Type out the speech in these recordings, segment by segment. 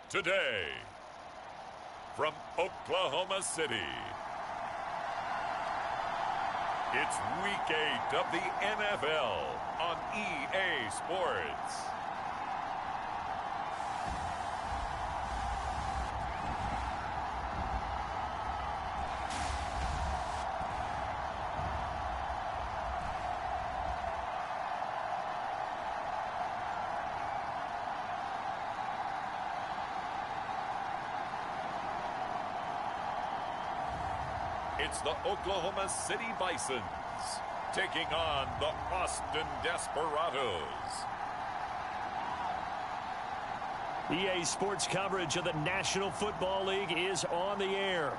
Today, from Oklahoma City, it's Week 8 of the NFL on EA Sports. It's the Oklahoma City Bisons taking on the Austin Desperados. EA Sports coverage of the National Football League is on the air.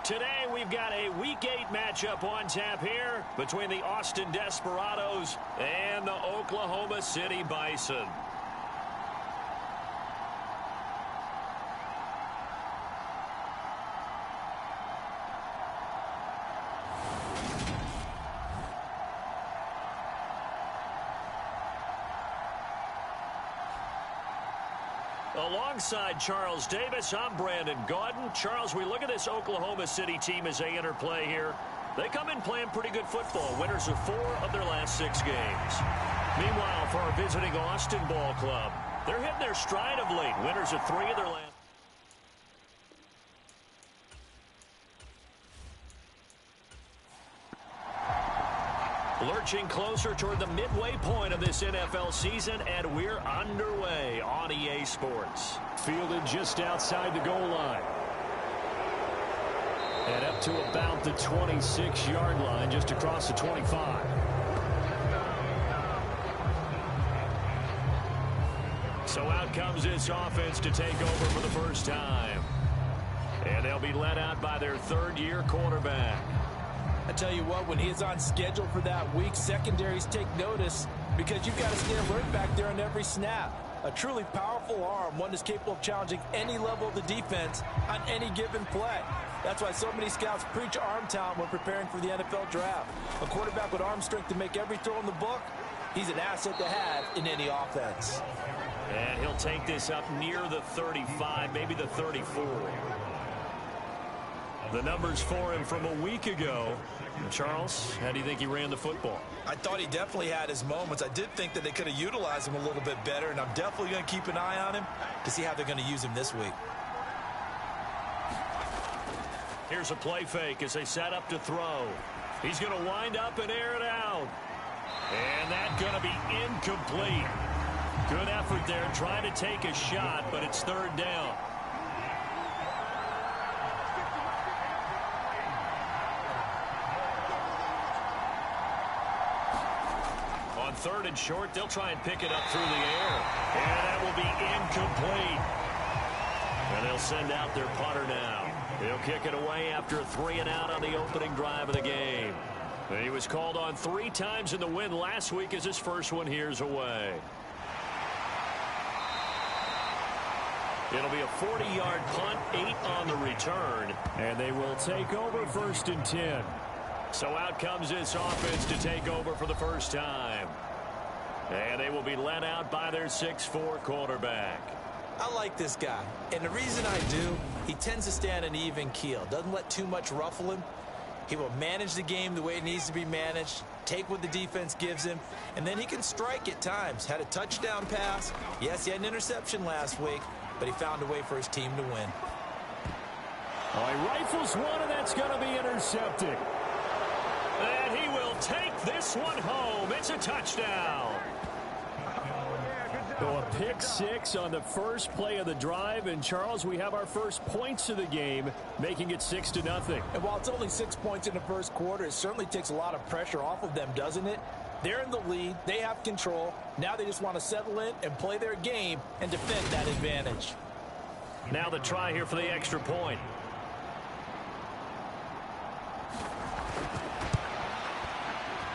Today we've got a Week 8 matchup on tap here between the Austin Desperados and the Oklahoma City Bison. Alongside Charles Davis, I'm Brandon Gaudin. Charles, we look at this Oklahoma City team as they interplay here. They come in playing pretty good football. Winners of 4 of their last 6 games. Meanwhile, for our visiting Austin Ball Club, they're hitting their stride of late. Winners of 3 of their last. Lurching closer toward the midway point of this NFL season, and we're underway on EA Sports. Fielded just outside the goal line. And up to about the 26-yard line, just across the 25. So out comes this offense to take over for the first time. And they'll be led out by their third-year quarterback. I tell you what, when he is on schedule for that week, secondaries take notice because you've got to stay alert back there on every snap. A truly powerful arm, one that's capable of challenging any level of the defense on any given play. That's why so many scouts preach arm talent when preparing for the NFL draft. A quarterback with arm strength to make every throw in the book, he's an asset to have in any offense. And he'll take this up near the 35, maybe the 34. The numbers for him from a week ago. Charles, how do you think he ran the football? I thought he definitely had his moments. I did think that they could have utilized him a little bit better, and I'm definitely going to keep an eye on him to see how they're going to use him this week. Here's a play fake as they set up to throw. He's going to wind up and air it out. And that's going to be incomplete. Good effort there trying to take a shot, but it's third down. Third and short, they'll try and pick it up through the air. And that will be incomplete. And they'll send out their punter now. He'll kick it away after a 3 and out on the opening drive of the game. And he was called on 3 times in the win last week as his first one here's away. It'll be a 40-yard punt, 8 on the return. And they will take over first and 10. So out comes this offense to take over for the first time. And they will be led out by their 6'4" quarterback. I like this guy. And the reason I do, he tends to stay on an even keel. Doesn't let too much ruffle him. He will manage the game the way it needs to be managed, take what the defense gives him, and then he can strike at times. Had a touchdown pass. Yes, he had an interception last week, but he found a way for his team to win. Oh, he rifles one, and that's going to be intercepted. And he will take this one home. It's a touchdown. So a pick 6 on the first play of the drive. And, Charles, we have our first points of the game, making it 6-0. And while it's only 6 points in the first quarter, it certainly takes a lot of pressure off of them, doesn't it? They're in the lead. They have control. Now they just want to settle in and play their game and defend that advantage. Now the try here for the extra point.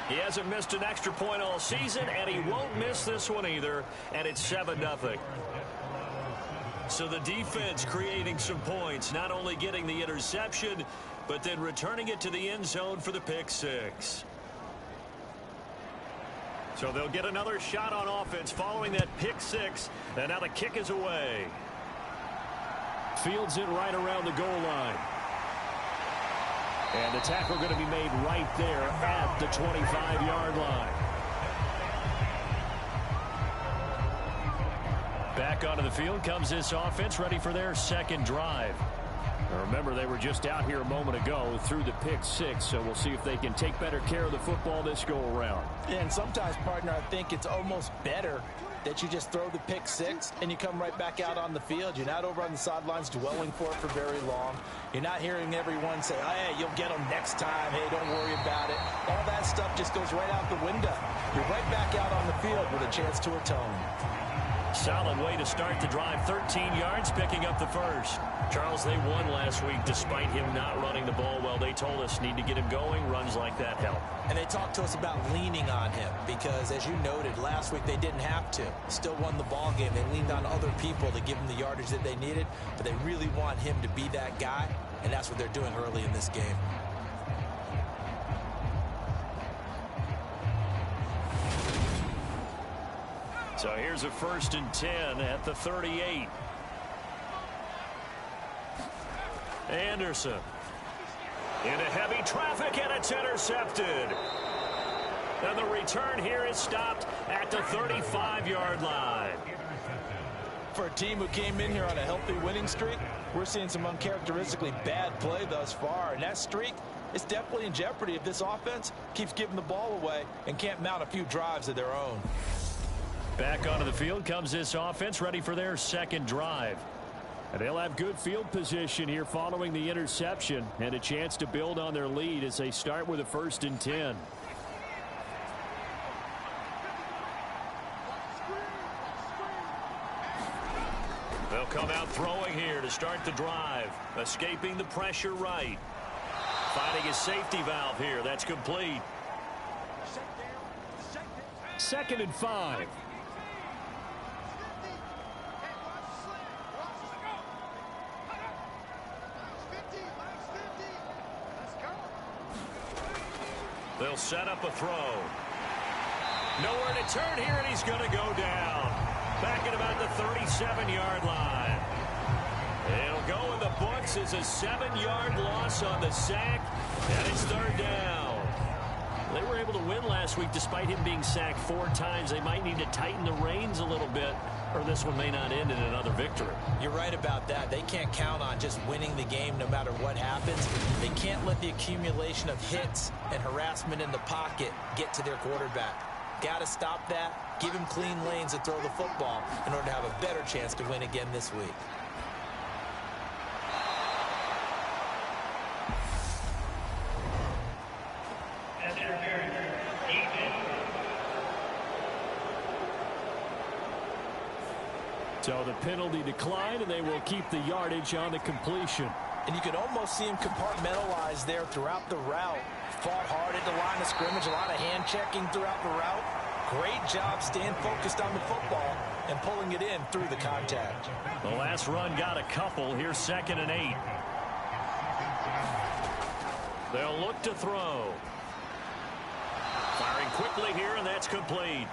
He hasn't missed an extra point all season, and he won't miss this one either, and it's 7-0. So the defense creating some points, not only getting the interception, but then returning it to the end zone for the pick 6. So they'll get another shot on offense following that pick 6, and now the kick is away. Fields it right around the goal line. And the tackle going to be made right there at the 25-yard line. Back onto the field comes this offense, ready for their second drive. Now remember, they were just out here a moment ago through the pick six, so we'll see if they can take better care of the football this go-around. And sometimes, partner, I think it's almost better that you just throw the pick six and you come right back out on the field. You're not over on the sidelines dwelling for it for very long. You're not hearing everyone say, hey, you'll get them next time. Hey, don't worry about it. All that stuff just goes right out the window. You're right back out on the field with a chance to atone. Solid way to start the drive. 13 yards, picking up the first. Charles, they won last week despite him not running the ball well. They told us need to get him going. Runs like that help. And they talked to us about leaning on him because, as you noted, last week they didn't have to. Still won the ball game. They leaned on other people to give them the yardage that they needed, but they really want him to be that guy, and that's what they're doing early in this game. So here's a 1st and 10 at the 38. Anderson. Into heavy traffic, and it's intercepted. And the return here is stopped at the 35-yard line. For a team who came in here on a healthy winning streak, we're seeing some uncharacteristically bad play thus far. And that streak is definitely in jeopardy if this offense keeps giving the ball away and can't mount a few drives of their own. Back onto the field comes this offense, ready for their second drive. And they'll have good field position here following the interception and a chance to build on their lead as they start with a 1st and 10. They'll come out throwing here to start the drive. Escaping the pressure right. Finding a safety valve here. That's complete. 2nd and 5. They'll set up a throw. Nowhere to turn here, and he's going to go down. Back at about the 37-yard line. It'll go in the books as a 7-yard loss on the sack, and it's 3rd down. They were able to win last week despite him being sacked 4 times. They might need to tighten the reins a little bit, or this one may not end in another victory. You're right about that. They can't count on just winning the game no matter what happens. They can't let the accumulation of hits and harassment in the pocket get to their quarterback. Got to stop that, give him clean lanes to throw the football in order to have a better chance to win again this week. So the penalty declined, and they will keep the yardage on the completion. And you can almost see him compartmentalize there throughout the route. Fought hard at the line of scrimmage, a lot of hand checking throughout the route. Great job staying focused on the football and pulling it in through the contact. The last run got a couple. Here's 2nd and 8. They'll look to throw. Firing quickly here, and that's complete.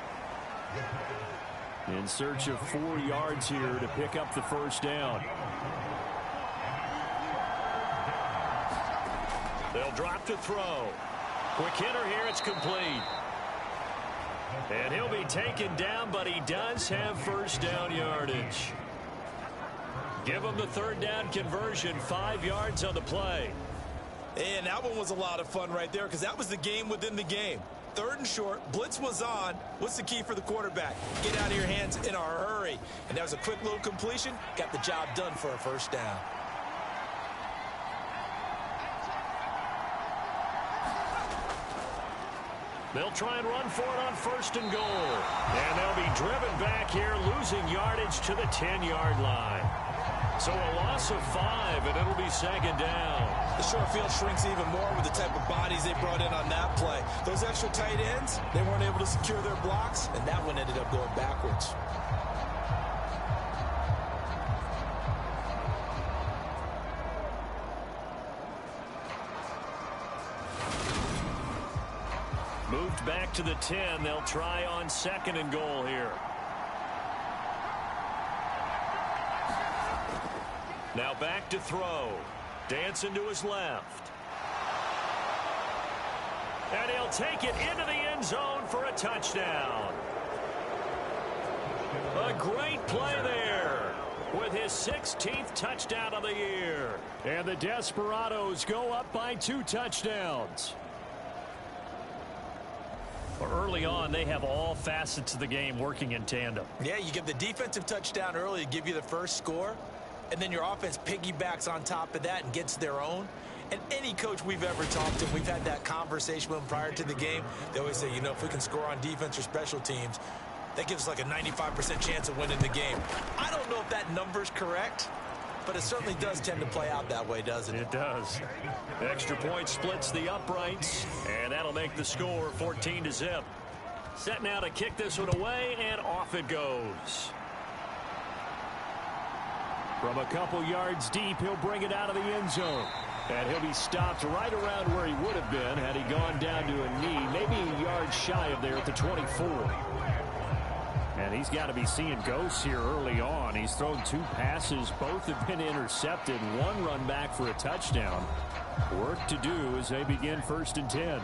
In search of 4 yards here to pick up the 1st down. They'll drop to throw. Quick hitter here, it's complete. And he'll be taken down, but he does have 1st down yardage. Give him the 3rd down conversion, 5 yards on the play. And that one was a lot of fun right there because that was the game within the game. 3rd and short, blitz was on. What's the key for the quarterback? Get out of your hands in a hurry. And that was a quick little completion. Got the job done for a 1st down. They'll try and run for it on 1st and goal. And they'll be driven back here, losing yardage to the 10-yard line. So a loss of 5, and it'll be 2nd down. The short field shrinks even more with the type of bodies they brought in on that play. Those extra tight ends, they weren't able to secure their blocks, and that one ended up going backwards. Moved back to the 10. They'll try on 2nd and goal here. Now back to throw. Dancing to his left. And he'll take it into the end zone for a touchdown. A great play there with his 16th touchdown of the year. And the Desperados go up by 2 touchdowns. Early on, they have all facets of the game working in tandem. Yeah, you give the defensive touchdown early to give you the first score, and then your offense piggybacks on top of that and gets their own. And any coach we've ever talked to, we've had that conversation with them prior to the game. They always say, you know, if we can score on defense or special teams, that gives us like a 95% chance of winning the game. I don't know if that number's correct, but it certainly does tend to play out that way, doesn't it? It does. Extra point splits the uprights, and that'll make the score 14-0. Set now to kick this one away, and off it goes. From a couple yards deep, he'll bring it out of the end zone. And he'll be stopped right around where he would have been had he gone down to a knee, maybe a yard shy of there at the 24. And he's got to be seeing ghosts here early on. He's thrown 2 passes. Both have been intercepted. 1 run back for a touchdown. Work to do as they begin 1st and 10.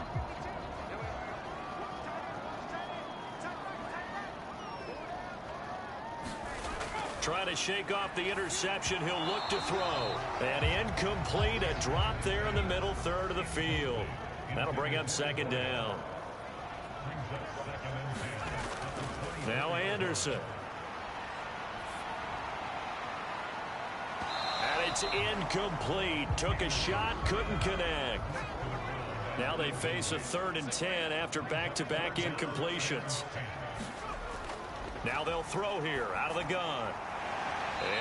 Trying to shake off the interception. He'll look to throw. And incomplete. A drop there in the middle third of the field. That'll bring up 2nd down. Now Anderson. And it's incomplete. Took a shot, couldn't connect. Now they face a 3rd and 10 after back-to-back incompletions. Now they'll throw here out of the gun.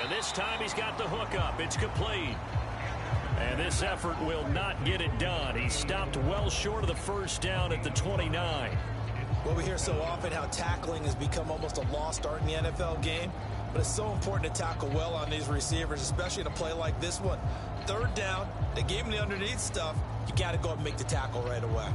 And this time he's got the hook up. It's complete. And this effort will not get it done. He stopped well short of the 1st down at the 29. Well, we hear so often how tackling has become almost a lost art in the NFL game. But it's so important to tackle well on these receivers, especially in a play like this one. 3rd down, they gave him the underneath stuff. You got to go up and make the tackle right away.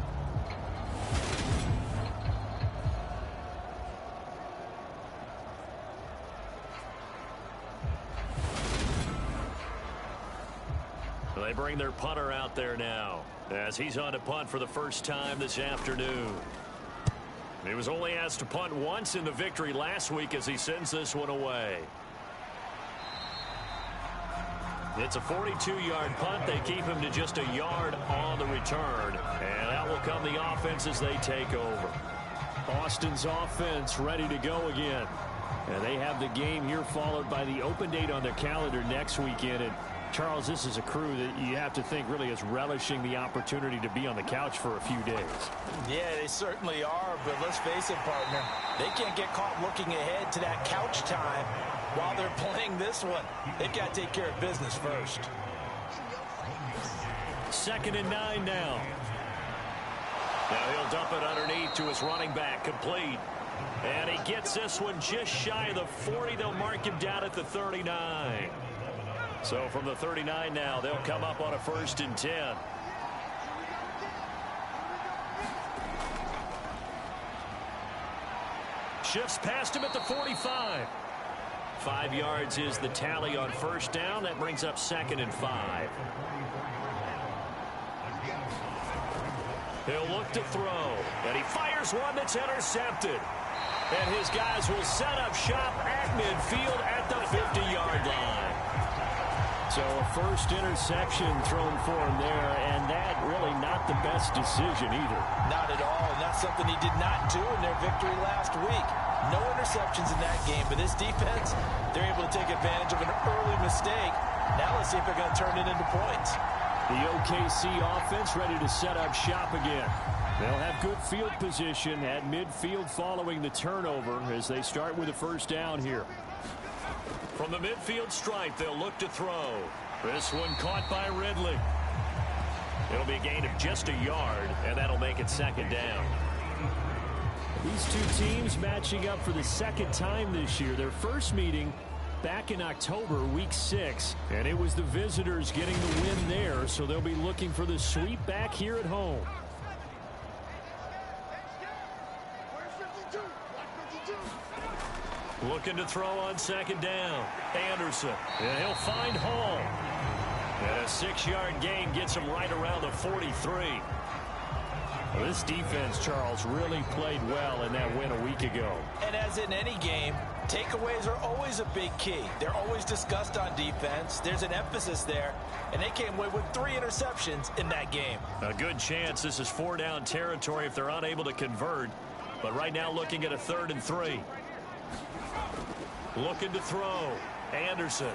They bring their punter out there now as he's on to punt for the first time this afternoon. He was only asked to punt once in the victory last week as he sends this one away. It's a 42-yard punt. They keep him to just a yard on the return. And that will come the offense as they take over. Austin's offense ready to go again. And they have the game here followed by the open date on their calendar next weekend. And Charles, this is a crew that you have to think really is relishing the opportunity to be on the couch for a few days. Yeah, they certainly are, but let's face it, partner. They can't get caught looking ahead to that couch time while they're playing this one. They've got to take care of business first. 2nd and 9 now. Now he'll dump it underneath to his running back, complete. And he gets this one just shy of the 40. They'll mark him down at the 39. So from the 39 now, they'll come up on a 1st and 10. Shifts past him at the 45. 5 yards is the tally on 1st down. That brings up 2nd and 5. He'll look to throw. And he fires one that's intercepted. And his guys will set up shop at midfield at the 50-yard line. So a 1st interception thrown for him there, and that really not the best decision either. Not at all, and that's something he did not do in their victory last week. No interceptions in that game, but this defense, they're able to take advantage of an early mistake. Now let's see if they're going to turn it into points. The OKC offense ready to set up shop again. They'll have good field position at midfield following the turnover as they start with a 1st down here. From the midfield stripe, they'll look to throw. This one caught by Ridley. It'll be a gain of just a yard, and that'll make it 2nd down. These two teams matching up for the 2nd time this year. Their first meeting back in October, week 6, and it was the visitors getting the win there, so they'll be looking for the sweep back here at home. Looking to throw on second down. Anderson. And he'll find Hall. And a 6-yard gain gets him right around the 43. Well, this defense, Charles, really played well in that win a week ago. And as in any game, takeaways are always a big key. They're always discussed on defense. There's an emphasis there, and they came away with 3 interceptions in that game. A good chance this is 4-down territory if they're unable to convert. But right now looking at a 3rd and 3. Looking to throw. Anderson.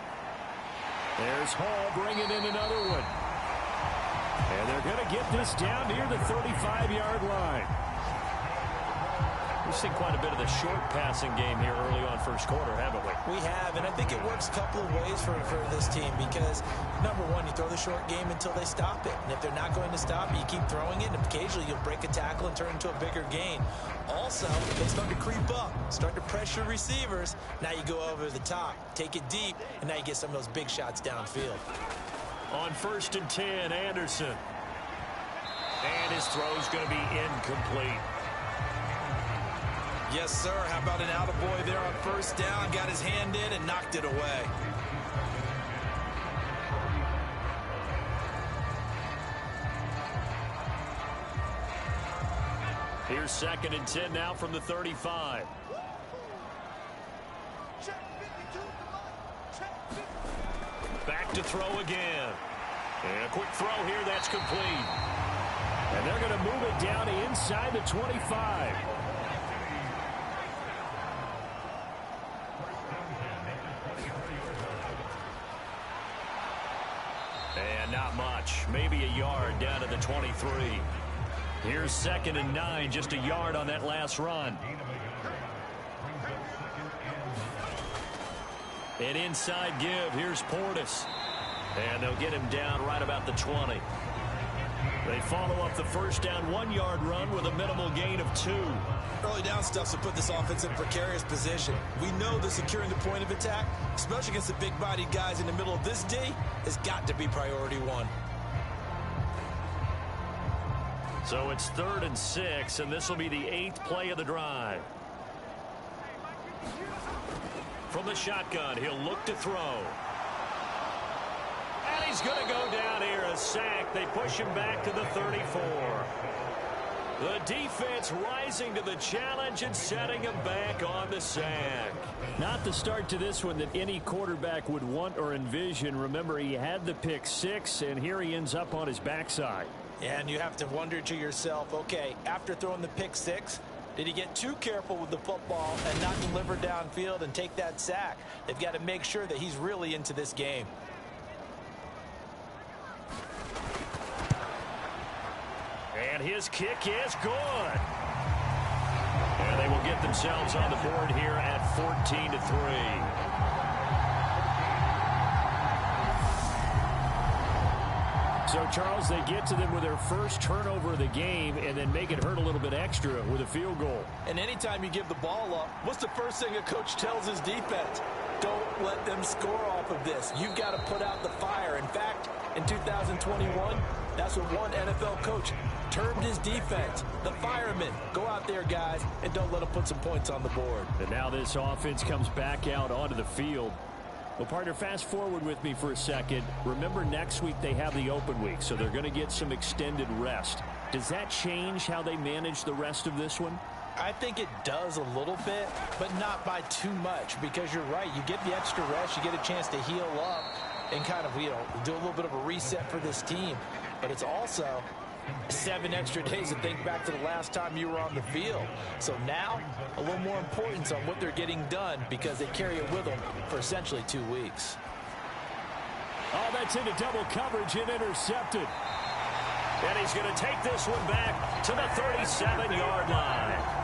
There's Hall bringing in another one. And they're going to get this down near the 35-yard line. We've seen quite a bit of the short passing game here early on first quarter, haven't we? We have, and I think it works a couple of ways for this team because, number one, you throw the short game until they stop it. And if they're not going to stop it, you keep throwing it, and occasionally you'll break a tackle and turn it into a bigger gain. Also, they start to creep up, start to pressure receivers. Now you go over the top, take it deep, and now you get some of those big shots downfield. On 1st and 10, Anderson. And his throw's going to be incomplete. Yes, sir. How about an attaboy there on 1st down? Got his hand in and knocked it away. Here's 2nd and 10 now from the 35. Back to throw again. And a quick throw here, that's complete. And they're going to move it down inside the 25. And not much. Maybe a yard down to the 23. Here's 2nd and 9, just a yard on that last run. An inside give. Here's Portis. And they'll get him down right about the 20. They follow up the 1st down 1-yard run with a minimal gain of 2. Early down stuff to put this offense in a precarious position. We know that securing the point of attack, especially against the big-bodied guys in the middle of this D, has got to be priority 1. So it's 3rd and 6, and this will be the 8th play of the drive. From the shotgun, he'll look to throw. And he's going to go down here, a sack. They push him back to the 34. The defense rising to the challenge and setting him back on the sack. Not the start to this one that any quarterback would want or envision. Remember, he had the pick 6, and here he ends up on his backside. And you have to wonder to yourself, okay, after throwing the pick 6, did he get too careful with the football and not deliver downfield and take that sack? They've got to make sure that he's really into this game. And his kick is good. And they will get themselves on the board here at 14-3. So, Charles, they get to them with their first turnover of the game and then make it hurt a little bit extra with a field goal. And anytime you give the ball up, what's the first thing a coach tells his defense? Don't let them score off of this. You've got to put out the fire. In fact, in 2021, that's what one NFL coach termed his defense, the firemen. Go out there, guys, and don't let them put some points on the board. And now this offense comes back out onto the field. Well, partner, fast forward with me for a second. Remember, next week they have the open week, so they're going to get some extended rest. Does that change how they manage the rest of this one? I think it does a little bit, but not by too much, because you're right. You get the extra rest, you get a chance to heal up and kind of, do a little bit of a reset for this team. But it's also 7 extra days to think back to the last time you were on the field. So now, a little more importance on what they're getting done because they carry it with them for essentially 2 weeks. Oh, that's into double coverage and intercepted. And he's going to take this one back to the 37-yard line.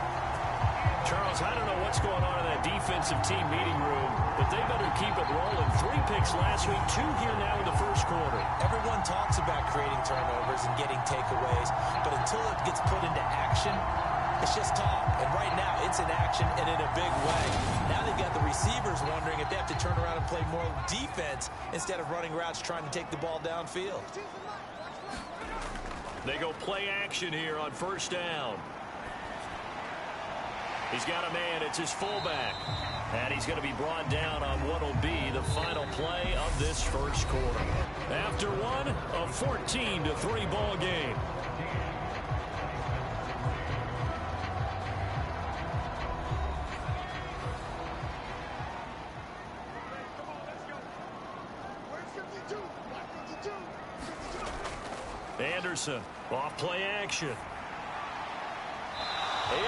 Charles, I don't know what's going on in that defensive team meeting room, but they better keep it rolling. 3 picks last week, 2 here now in the first quarter. Everyone talks about creating turnovers and getting takeaways, but until it gets put into action, it's just talk. And right now, it's in action and in a big way. Now they've got the receivers wondering if they have to turn around and play more defense instead of running routes trying to take the ball downfield. They go play action here on 1st down. He's got a man. It's his fullback. And he's going to be brought down on what will be the final play of this first quarter. After one, a 14-3 ball game. Anderson, off play action.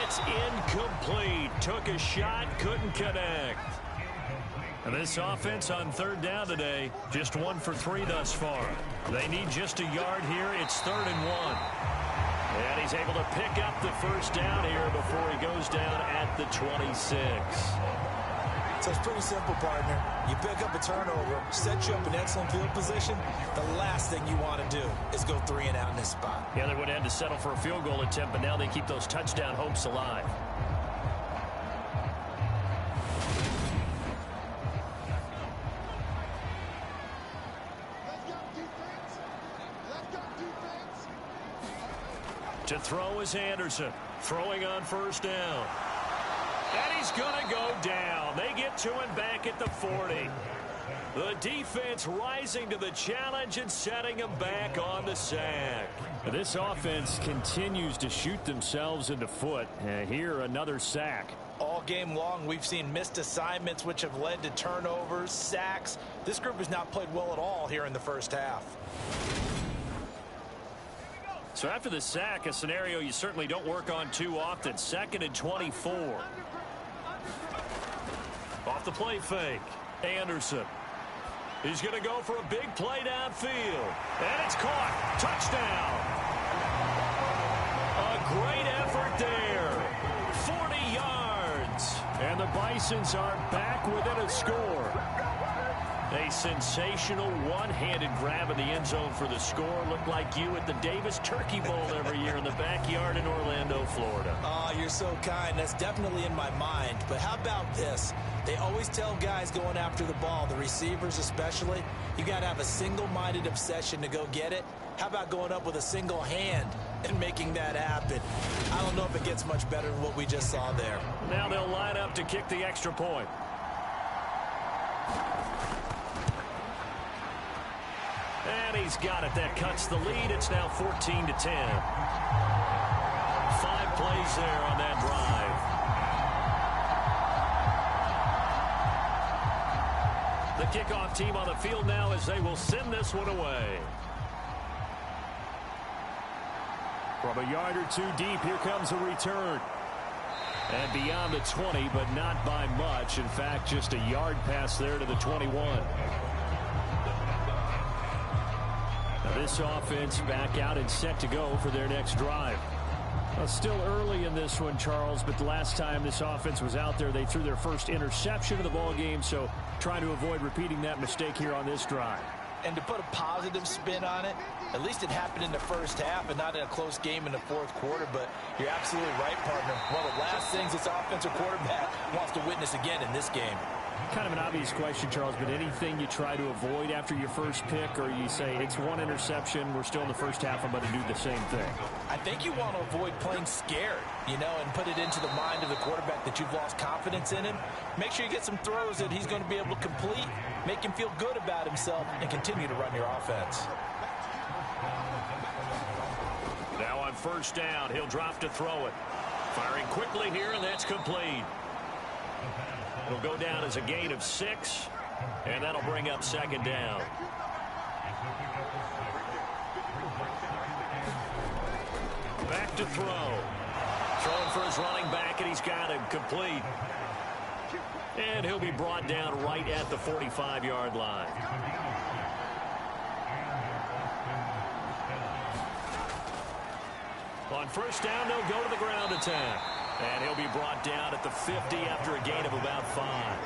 It's incomplete. Took a shot, couldn't connect. And this offense on third down today, just 1 for 3 thus far. They need just a yard here. It's 3rd and 1. And he's able to pick up the first down here before he goes down at the 26. So it's pretty simple, partner. You pick up a turnover, set you up in excellent field position. The last thing you want to do is go 3 and out in this spot. Yeah, they would have had to settle for a field goal attempt, but now they keep those touchdown hopes alive. To throw is Anderson. Throwing on first down. And he's going to go down. They get to him back at the 40. The defense rising to the challenge and setting him back on the sack. This offense continues to shoot themselves in the foot. Here, another sack. All game long, we've seen missed assignments, which have led to turnovers, sacks. This group has not played well at all here in the first half. So after the sack, a scenario you certainly don't work on too often. 2nd and 24. Off the play fake. Anderson. He's going to go for a big play downfield. And it's caught. Touchdown. A great effort there. 40 yards. And the Bisons are back within a score. A sensational one-handed grab in the end zone for the score. Looked like you at the Davis Turkey Bowl every year in the backyard in Orlando, Florida. Oh, you're so kind. That's definitely in my mind. But how about this? They always tell guys going after the ball, the receivers especially, you got to have a single-minded obsession to go get it. How about going up with a single hand and making that happen? I don't know if it gets much better than what we just saw there. Now they'll line up to kick the extra point. And he's got it. That cuts the lead. It's now 14-10. 5 plays there on that drive. The kickoff team on the field now as they will send this one away. From a yard or two deep, here comes a return. And beyond the 20, but not by much. In fact, just a yard pass there to the 21. Now this offense back out and set to go for their next drive. Well, still early in this one, Charles, but the last time this offense was out there, they threw their first interception of the ball game, so trying to avoid repeating that mistake here on this drive. And to put a positive spin on it, at least it happened in the first half and not in a close game in the fourth quarter. But you're absolutely right, partner. One of the last things this offensive quarterback wants to witness again in this game. Kind of an obvious question, Charles, but anything you try to avoid after your first pick, or you say it's one interception, we're still in the first half, I'm going to do the same thing? I think you want to avoid playing scared, and put it into the mind of the quarterback that you've lost confidence in him. Make sure you get some throws that he's going to be able to complete, make him feel good about himself, and continue to run your offense. Now on first down, he'll drop to throw it. Firing quickly here, and that's complete. It'll go down as a gain of 6, and that'll bring up second down. Back to throw. Throwing for his running back, and he's got him complete. And he'll be brought down right at the 45-yard line. On first down, they'll go to the ground attack. And he'll be brought down at the 50 after a gain of about 5.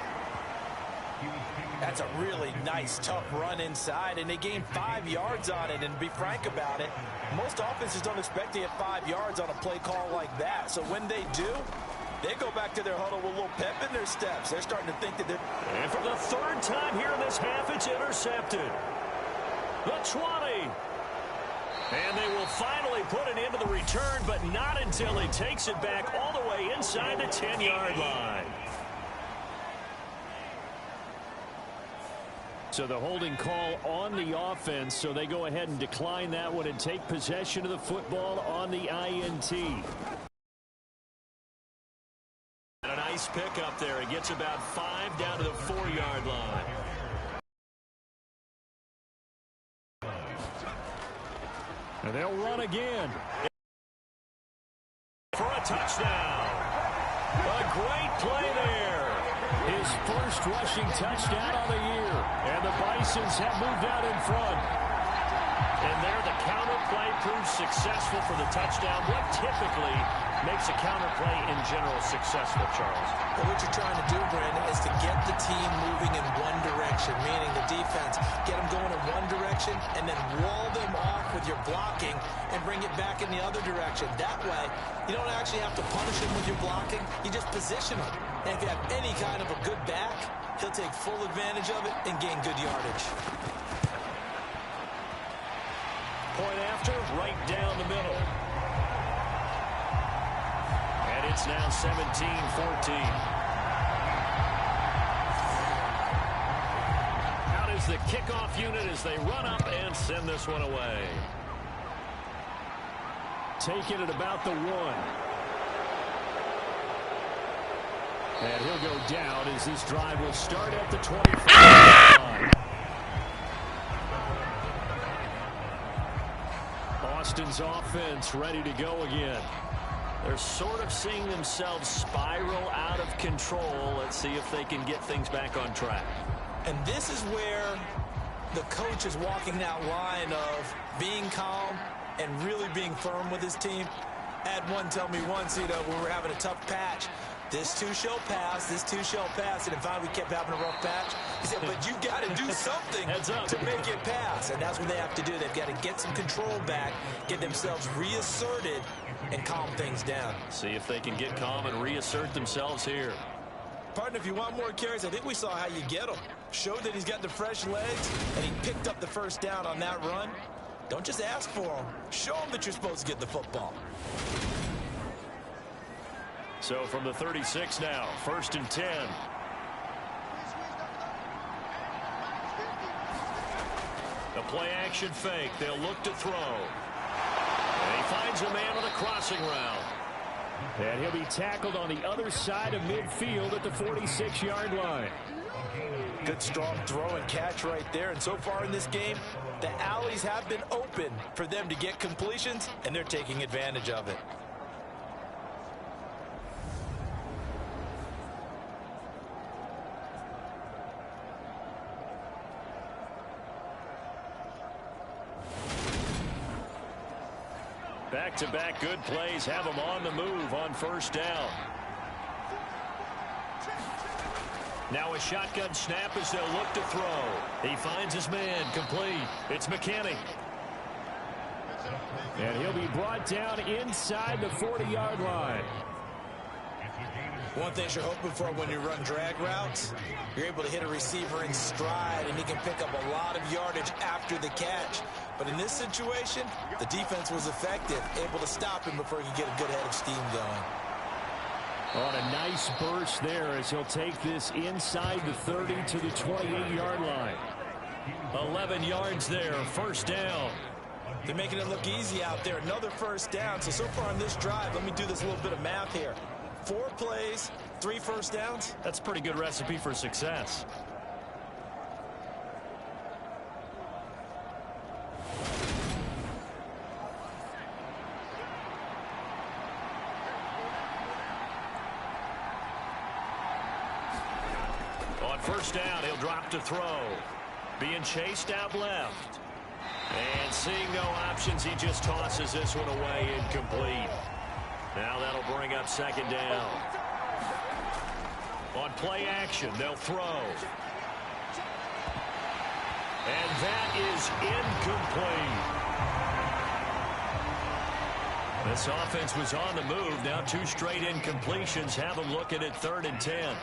That's a really nice, tough run inside, and they gained 5 yards on it. And to be frank about it, most offenses don't expect to get 5 yards on a play call like that. So when they do, they go back to their huddle with a little pep in their steps. They're starting to think that they're... And for the 3rd time here in this half, it's intercepted. The 20. And they will finally put an end to the return, but not until he takes it back all the way inside the 10-yard line. So the holding call on the offense, so they go ahead and decline that one and take possession of the football on the INT. And a nice pickup there. He gets about 5 down to the 4-yard line. And they'll run again for a touchdown. A great play there. His first rushing touchdown of the year. And the Bisons have moved out in front. And there the counter play proves successful for the touchdown. What typically makes a counter play in general successful, Charles? Well, what you're trying to do, Brandon, is to get the team moving in one direction, meaning the defense, get them going in one direction and then wall them off with your blocking and bring it back in the other direction. That way, you don't actually have to punish them with your blocking. You just position them. And if you have any kind of a good back, he'll take full advantage of it and gain good yardage. Point after, right down the middle. And it's now 17-14. Out is the kickoff unit as they run up and send this one away. Taking it about the 1. And he'll go down as this drive will start at the 25 line. Austin's offense ready to go again. They're sort of seeing themselves spiral out of control. Let's see if they can get things back on track. And this is where the coach is walking that line of being calm and really being firm with his team. I had one tell me once, when we were having a tough patch, this too shall pass, this too shall pass. And finally we kept having a rough patch. He said, but you got to do something to make it pass. And that's what they have to do. They've got to get some control back, get themselves reasserted, and calm things down. See if they can get calm and reassert themselves here. Partner, if you want more carries, I think we saw how you get them. Showed that he's got the fresh legs, and he picked up the first down on that run. Don't just ask for them. Show them that you're supposed to get the football. So from the 36 now, 1st and 10. The play action fake. They'll look to throw. And he finds a man on the crossing route. And he'll be tackled on the other side of midfield at the 46-yard line. Good strong throw and catch right there. And so far in this game, the alleys have been open for them to get completions, and they're taking advantage of it. Back-to-back good plays have him on the move on 1st down. Now a shotgun snap as they'll look to throw. He finds his man complete. It's McKinney. And he'll be brought down inside the 40-yard line. One thing you're hoping for when you run drag routes, you're able to hit a receiver in stride, and he can pick up a lot of yardage after the catch. But in this situation, the defense was effective, able to stop him before he could get a good head of steam going. On a nice burst there as he'll take this inside the 30 to the 28-yard line. 11 yards there, 1st down. They're making it look easy out there. Another 1st down. So far on this drive, let me do this little bit of math here. 4 plays, 3 1st downs. That's a pretty good recipe for success. On 1st down, he'll drop to throw. Being chased out left. And seeing no options, he just tosses this one away, incomplete. Now that'll bring up 2nd down. On play action, they'll throw. And that is incomplete. This offense was on the move. Now 2 straight incompletions have them looking at 3rd and 10.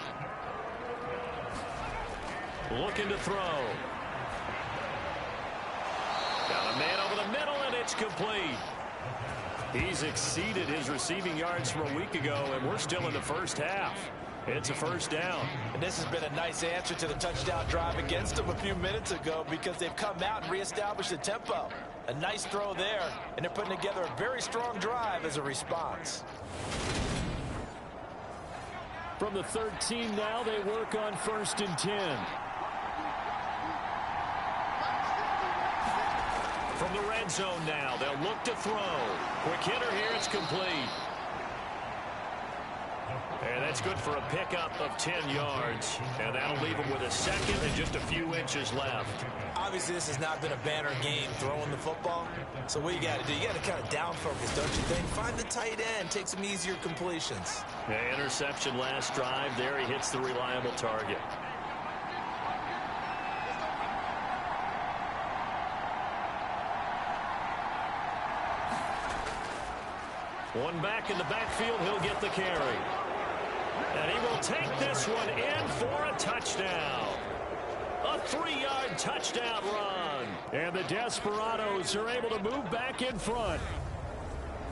Looking to throw. Got a man over the middle, and it's complete. He's exceeded his receiving yards from a week ago, and we're still in the first half. It's a first down. And this has been a nice answer to the touchdown drive against them a few minutes ago because they've come out and reestablished the tempo. A nice throw there, and they're putting together a very strong drive as a response. From the 13 now, they work on 1st and 10. From the red zone now, they'll look to throw. Quick hitter here, it's complete. And that's good for a pickup of 10 yards. And that'll leave them with a second and just a few inches left. Obviously, this has not been a banner game throwing the football. So what you got to do, you got to kind of down focus, don't you think? Find the tight end, take some easier completions. Yeah, interception last drive. There he hits the reliable target. One back in the backfield, he'll get the carry. And he will take this one in for a touchdown. A 3-yard touchdown run. And the Desperados are able to move back in front.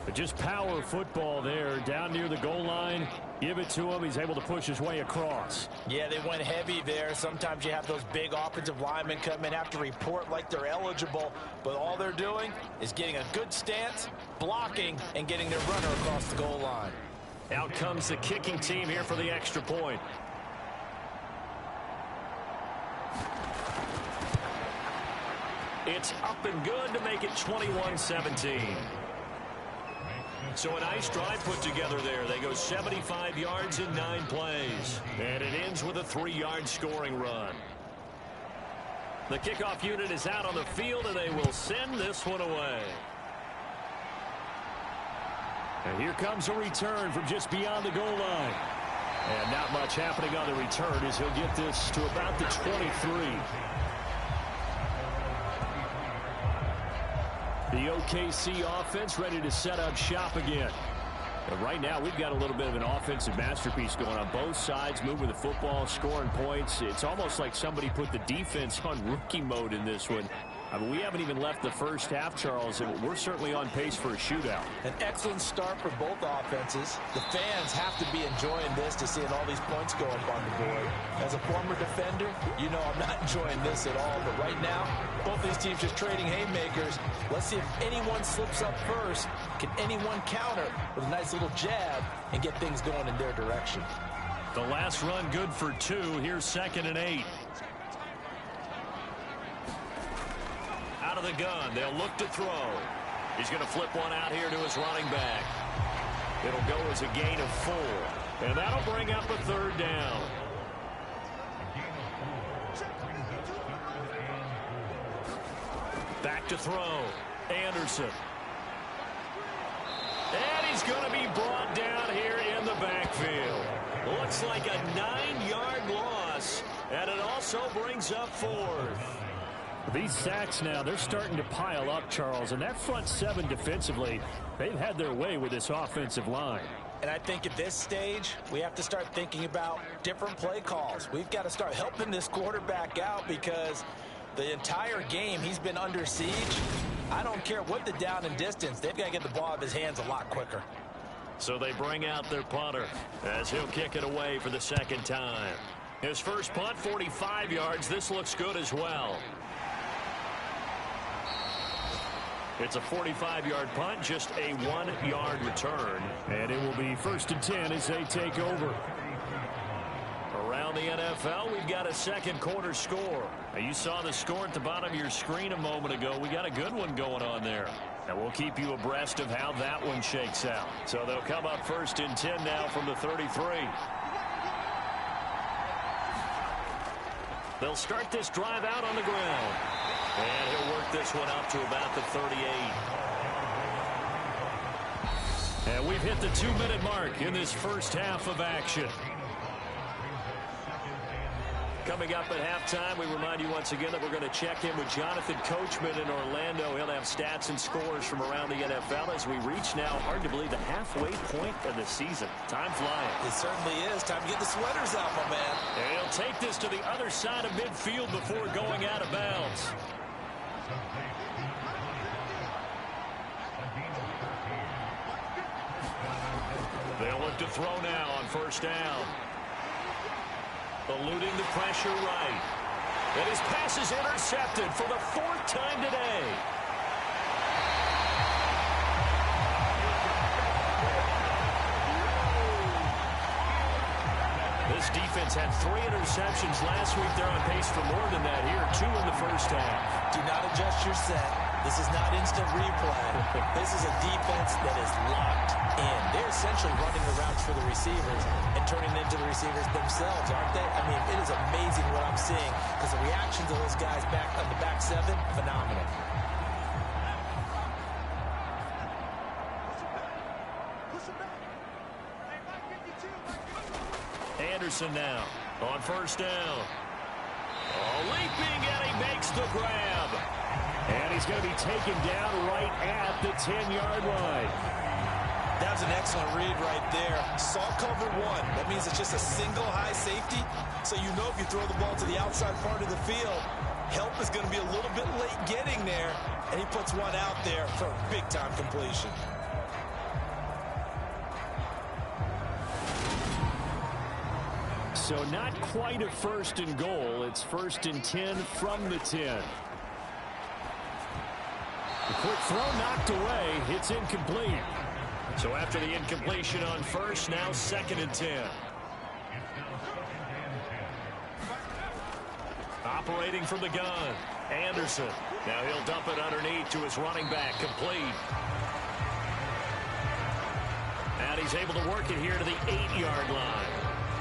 But just power football there down near the goal line. Give it to him. He's able to push his way across. Yeah, they went heavy there. Sometimes you have those big offensive linemen come in, have to report like they're eligible. But all they're doing is getting a good stance, blocking, and getting their runner across the goal line. Out comes the kicking team here for the extra point. It's up and good to make it 21-17. So a nice drive put together there. They go 75 yards in 9 plays. And it ends with a 3-yard scoring run. The kickoff unit is out on the field, and they will send this one away. And here comes a return from just beyond the goal line. And not much happening on the return as he'll get this to about the 23. The OKC offense ready to set up shop again. And right now, we've got a little bit of an offensive masterpiece going on both sides, moving the football, scoring points. It's almost like somebody put the defense on rookie mode in this one. I mean, we haven't even left the first half, Charles, and we're certainly on pace for a shootout. An excellent start for both offenses. The fans have to be enjoying this to seeing all these points go up on the board. As a former defender, you know I'm not enjoying this at all. But right now, both these teams just trading haymakers. Let's see if anyone slips up first. Can anyone counter with a nice little jab and get things going in their direction? The last run good for 2. Here's 2nd and 8. Out of the gun, they'll look to throw. He's going to flip one out here to his running back. It'll go as a gain of 4. And that'll bring up a 3rd down. Back to throw. Anderson. And he's going to be brought down here in the backfield. Looks like a 9-yard loss. And it also brings up 4th. These sacks now, they're starting to pile up, Charles. And that front 7 defensively, they've had their way with this offensive line. And I think at this stage, we have to start thinking about different play calls. We've got to start helping this quarterback out because the entire game he's been under siege. I don't care what the down and distance. They've got to get the ball out of his hands a lot quicker. So they bring out their punter as he'll kick it away for the 2nd time. His first punt, 45 yards. This looks good as well. It's a 45-yard punt, just a 1-yard return. And it will be 1st and 10 as they take over. Around the NFL, we've got a 2nd quarter score. Now, you saw the score at the bottom of your screen a moment ago. We got a good one going on there. And we'll keep you abreast of how that one shakes out. So they'll come up 1st and 10 now from the 33. They'll start this drive out on the ground. And he'll work this one out to about the 38. And we've hit the 2-minute mark in this first half of action. Coming up at halftime, we remind you once again that we're going to check in with Jonathan Coachman in Orlando. He'll have stats and scores from around the NFL as we reach now, hard to believe, the halfway point of the season. Time flying. It certainly is. Time to get the sweaters out, my man. And he'll take this to the other side of midfield before going out of bounds. They'll look to throw now on first down. Eluding the pressure right. And his pass is intercepted for the 4th time today. This defense had 3 interceptions last week. They're on pace for more than that here. 2 in the first half. Do not adjust your set. This is not instant replay. This is a defense that is locked in. They're essentially running the routes for the receivers and turning it into the receivers themselves, aren't they? I mean, it is amazing what I'm seeing because the reactions of those guys back on the back 7, phenomenal. Anderson now on first down. Oh, leaping, and he makes the grab. And he's going to be taken down right at the 10-yard line. That was an excellent read right there. Saw cover 1. That means it's just a single high safety. So you know if you throw the ball to the outside part of the field, help is going to be a little bit late getting there. And he puts one out there for a big-time completion. So not quite a 1st and goal. It's 1st and 10 from the 10. The quick throw knocked away. It's incomplete. So after the incompletion on first, now 2nd and 10. Operating from the gun, Anderson. Now he'll dump it underneath to his running back, complete. And he's able to work it here to the 8-yard line.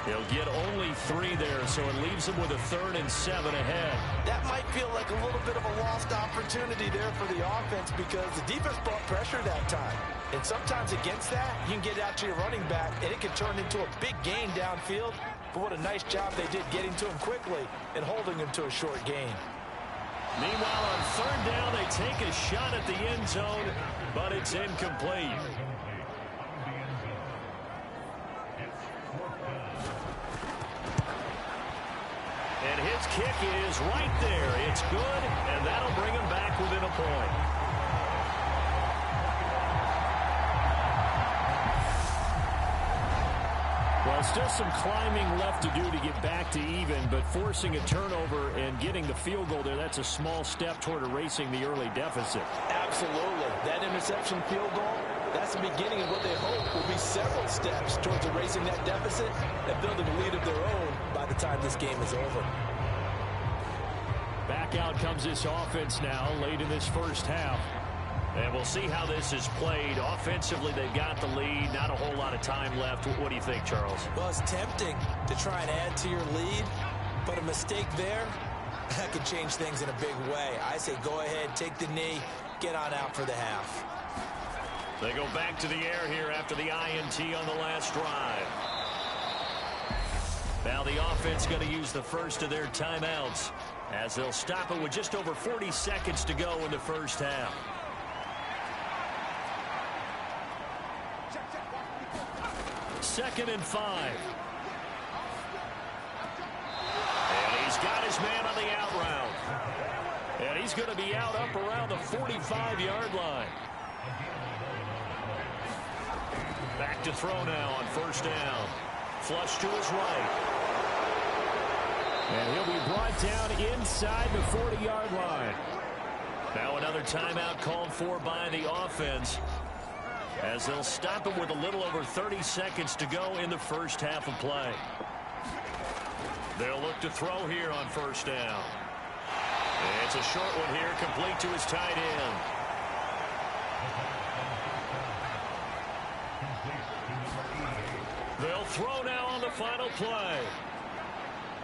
He'll get only 3 there, so it leaves him with a 3rd and 7 ahead. That might feel like a little bit of a lost opportunity there for the offense because the defense brought pressure that time. And sometimes against that, you can get out to your running back, and it can turn into a big gain downfield. But what a nice job they did getting to him quickly and holding him to a short gain. Meanwhile, on 3rd down, they take a shot at the end zone, but it's incomplete. And his kick is right there. It's good, and that'll bring him back within a point. Well, still some climbing left to do to get back to even, but forcing a turnover and getting the field goal there, that's a small step toward erasing the early deficit. Absolutely. That interception field goal, that's the beginning of what they hope will be several steps towards erasing that deficit and building a lead of their own by the time this game is over. Back out comes this offense now late in this first half. And we'll see how this is played. Offensively, they've got the lead. Not a whole lot of time left. What do you think, Charles? Well, it's tempting to try and add to your lead, but a mistake there, that could change things in a big way. I say go ahead, take the knee, get on out for the half. They go back to the air here after the INT on the last drive. Now the offense going to use the first of their timeouts as they'll stop it with just over 40 seconds to go in the first half. Second and 5. And he's got his man on the out route. And he's going to be out up around the 45-yard line. Back to throw now on first down. Flush to his right. And he'll be brought down inside the 40-yard line. Now another timeout called for by the offense, as they'll stop it with a little over 30 seconds to go in the first half of play. They'll look to throw here on first down. It's a short one here, complete to his tight end. They'll throw now on the final play.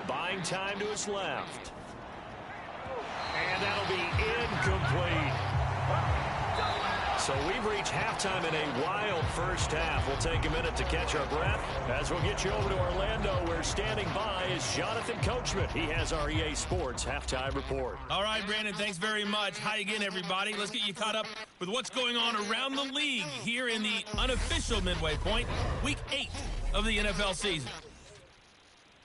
Buying time to his left. And that'll be incomplete. So we've reached halftime in a wild first half. We'll take a minute to catch our breath as we'll get you over to Orlando, where standing by is Jonathan Coachman. He has our EA Sports halftime report. All right, Brandon, thanks very much. Hi again, everybody. Let's get you caught up with what's going on around the league here in the unofficial midway point, Week 8 of the NFL season.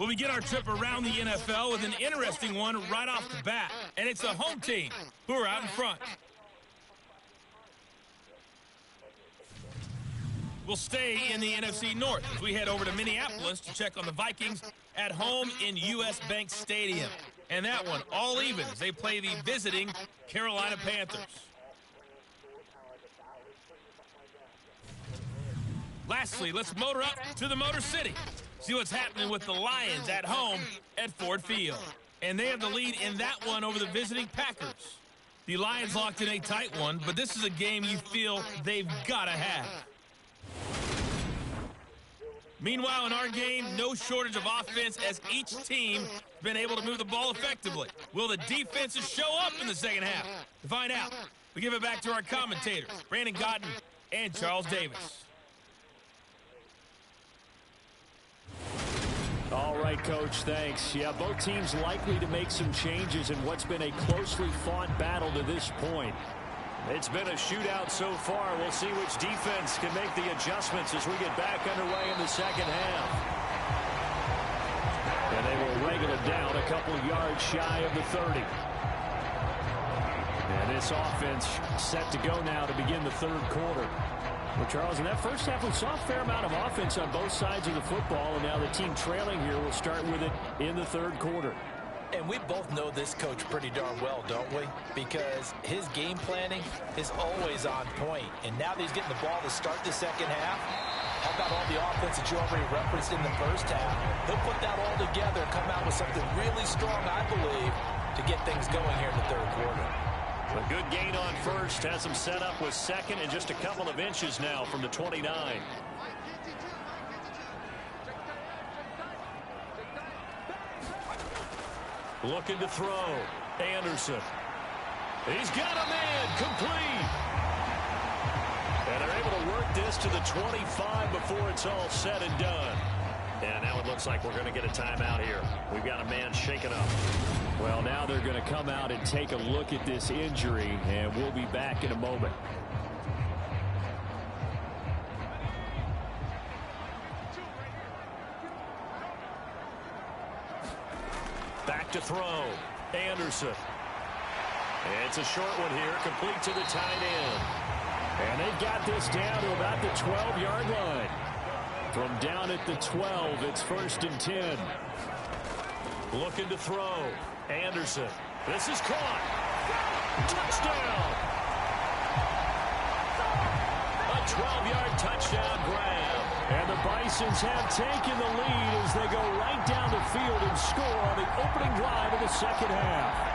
We'll begin our trip around the NFL with an interesting one right off the bat. And it's the home team who are out in front. We'll stay in the NFC North as we head over to Minneapolis to check on the Vikings at home in U.S. Bank Stadium. And that one, all even as they play the visiting Carolina Panthers. Lastly, let's motor up to the Motor City. See what's happening with the Lions at home at Ford Field. And they have the lead in that one over the visiting Packers. The Lions locked in a tight one, but this is a game you feel they've got to have. Meanwhile, in our game, no shortage of offense as each team has been able to move the ball effectively. Will the defenses show up in the second half? To find out, we give it back to our commentators, Brandon Godden and Charles Davis. All right, Coach, thanks. Yeah, both teams likely to make some changes in what's been a closely fought battle to this point. It's been a shootout so far. We'll see which defense can make the adjustments as we get back underway in the second half. And they will wrangle it down a couple yards shy of the 30. And this offense set to go now to begin the third quarter. Well, Charles, in that first half, we saw a fair amount of offense on both sides of the football, and now the team trailing here will start with it in the third quarter. And we both know this coach pretty darn well, don't we? Because his game planning is always on point. And now that he's getting the ball to start the second half, how about all the offense that you already referenced in the first half? He'll put that all together and come out with something really strong, I believe, to get things going here in the third quarter. A good gain on first has him set up with second and just a couple of inches now from the 29. Looking to throw. Anderson. He's got a man complete. And they're able to work this to the 25 before it's all said and done. And now it looks like we're going to get a timeout here. We've got a man shaken up. Well, now they're going to come out and take a look at this injury, and we'll be back in a moment. Back to throw. Anderson. It's a short one here, complete to the tight end. And they've got this down to about the 12-yard line. From down at the 12, it's 1st and 10. Looking to throw. Anderson. This is caught. Touchdown. A 12-yard touchdown grab. And the Bisons have taken the lead as they go right down the field and score on the opening drive of the second half.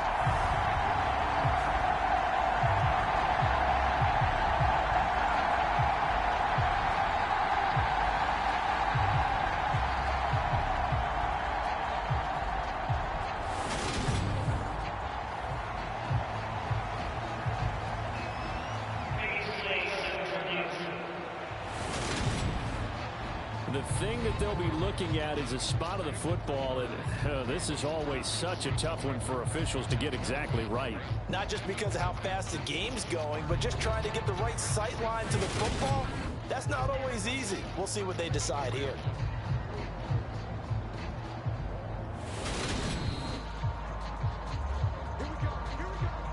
The thing that they'll be looking at is a spot of the football, and this is always such a tough one for officials to get exactly right. Not just because of how fast the game's going, but just trying to get the right sight line to the football. That's not always easy. We'll see what they decide here.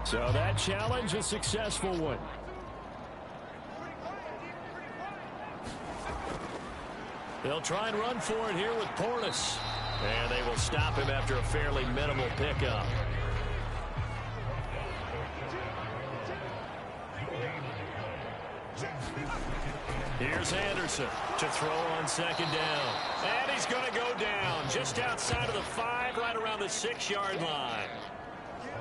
So that challenge, a successful one. They'll try and run for it here with Portis. And they will stop him after a fairly minimal pickup. Here's Anderson to throw on second down. And he's going to go down just outside of the 5, right around the 6-yard line.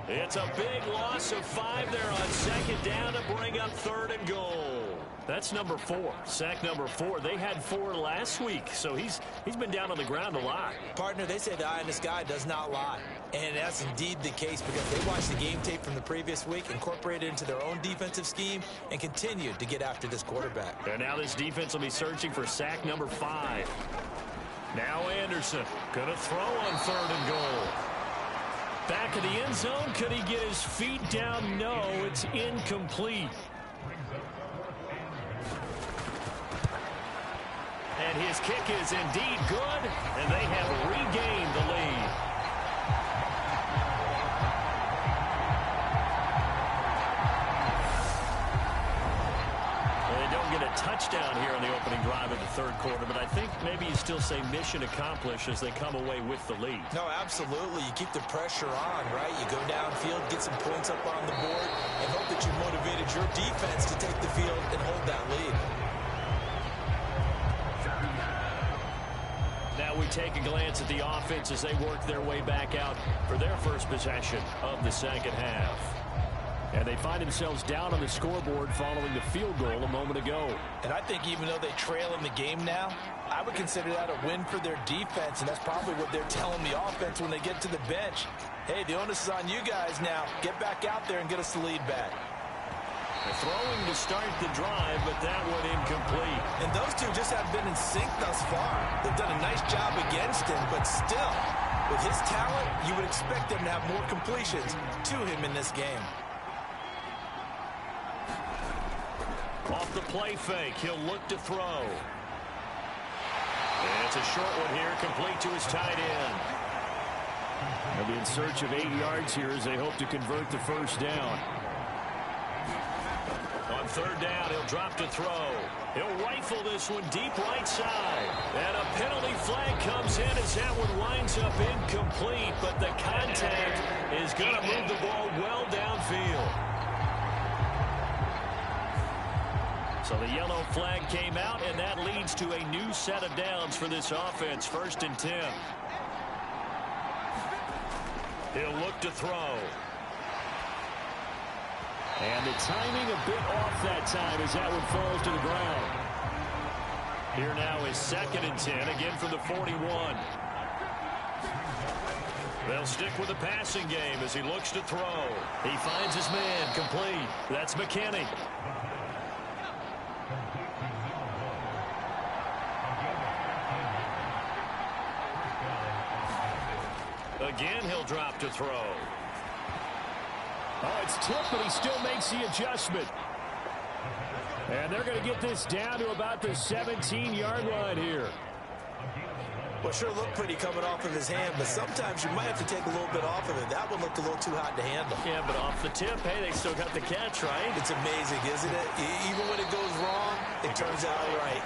It's a big loss of 5 there on second down to bring up 3rd and goal. That's number 4, sack number 4. They had 4 last week, so he's been down on the ground a lot. Partner, they say the eye in the sky does not lie. And that's indeed the case because they watched the game tape from the previous week, incorporated it into their own defensive scheme, and continued to get after this quarterback. And now this defense will be searching for sack number 5. Now Anderson going to throw on 3rd and goal. Back of the end zone. Could he get his feet down? No, it's incomplete. And his kick is indeed good, and they have regained the lead. Touchdown here on the opening drive of the third quarter, but I think maybe you still say mission accomplished as they come away with the lead. No, absolutely. You keep the pressure on, right? You go downfield, get some points up on the board, and hope that you motivated your defense to take the field and hold that lead. Now we take a glance at the offense as they work their way back out for their first possession of the second half. And they find themselves down on the scoreboard following the field goal a moment ago. And I think even though they trail in the game now, I would consider that a win for their defense, and that's probably what they're telling the offense when they get to the bench. Hey, the onus is on you guys now. Get back out there and get us the lead back. They're throwing to start the drive, but that one incomplete. And those two just have been in sync thus far. They've done a nice job against him, but still, with his talent, you would expect them to have more completions to him in this game. Off the play fake, he'll look to throw. And it's a short one here, complete to his tight end. They'll be in search of 8 yards here as they hope to convert the first down. On third down, he'll drop to throw. He'll rifle this one deep right side. And a penalty flag comes in as that one winds up incomplete, but the contact is going to move the ball well downfield. So the yellow flag came out, and that leads to a new set of downs for this offense. 1st and 10. He'll look to throw. And the timing a bit off that time as that one falls to the ground. Here now is 2nd and 10, again from the 41. They'll stick with the passing game as he looks to throw. He finds his man, complete. That's McKinney. Again, he'll drop to throw. Oh, it's tipped, but he still makes the adjustment. And they're going to get this down to about the 17-yard line here. Well, sure looked pretty coming off of his hand, but sometimes you might have to take a little bit off of it. That one looked a little too hot to handle. Yeah, but off the tip, hey, they still got the catch, right? It's amazing, isn't it? Even when it goes wrong, it turns out right.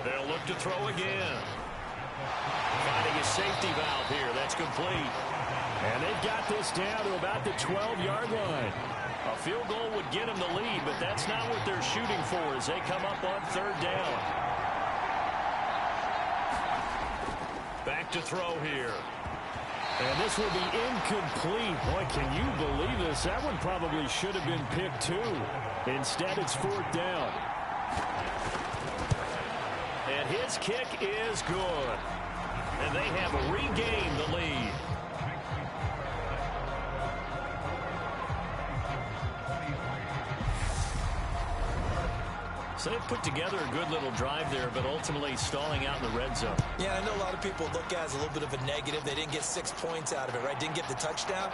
They'll look to throw again. Finding a safety valve here. That's complete. And they've got this down to about the 12-yard line. A field goal would get them the lead, but that's not what they're shooting for as they come up on third down. Back to throw here. And this will be incomplete. Boy, can you believe this? That one probably should have been picked too. Instead, it's 4th down. And his kick is good. And they have regained the lead. So they've put together a good little drive there, but ultimately stalling out in the red zone. Yeah, I know a lot of people look at it as a little bit of a negative. They didn't get 6 points out of it, right? Didn't get the touchdown.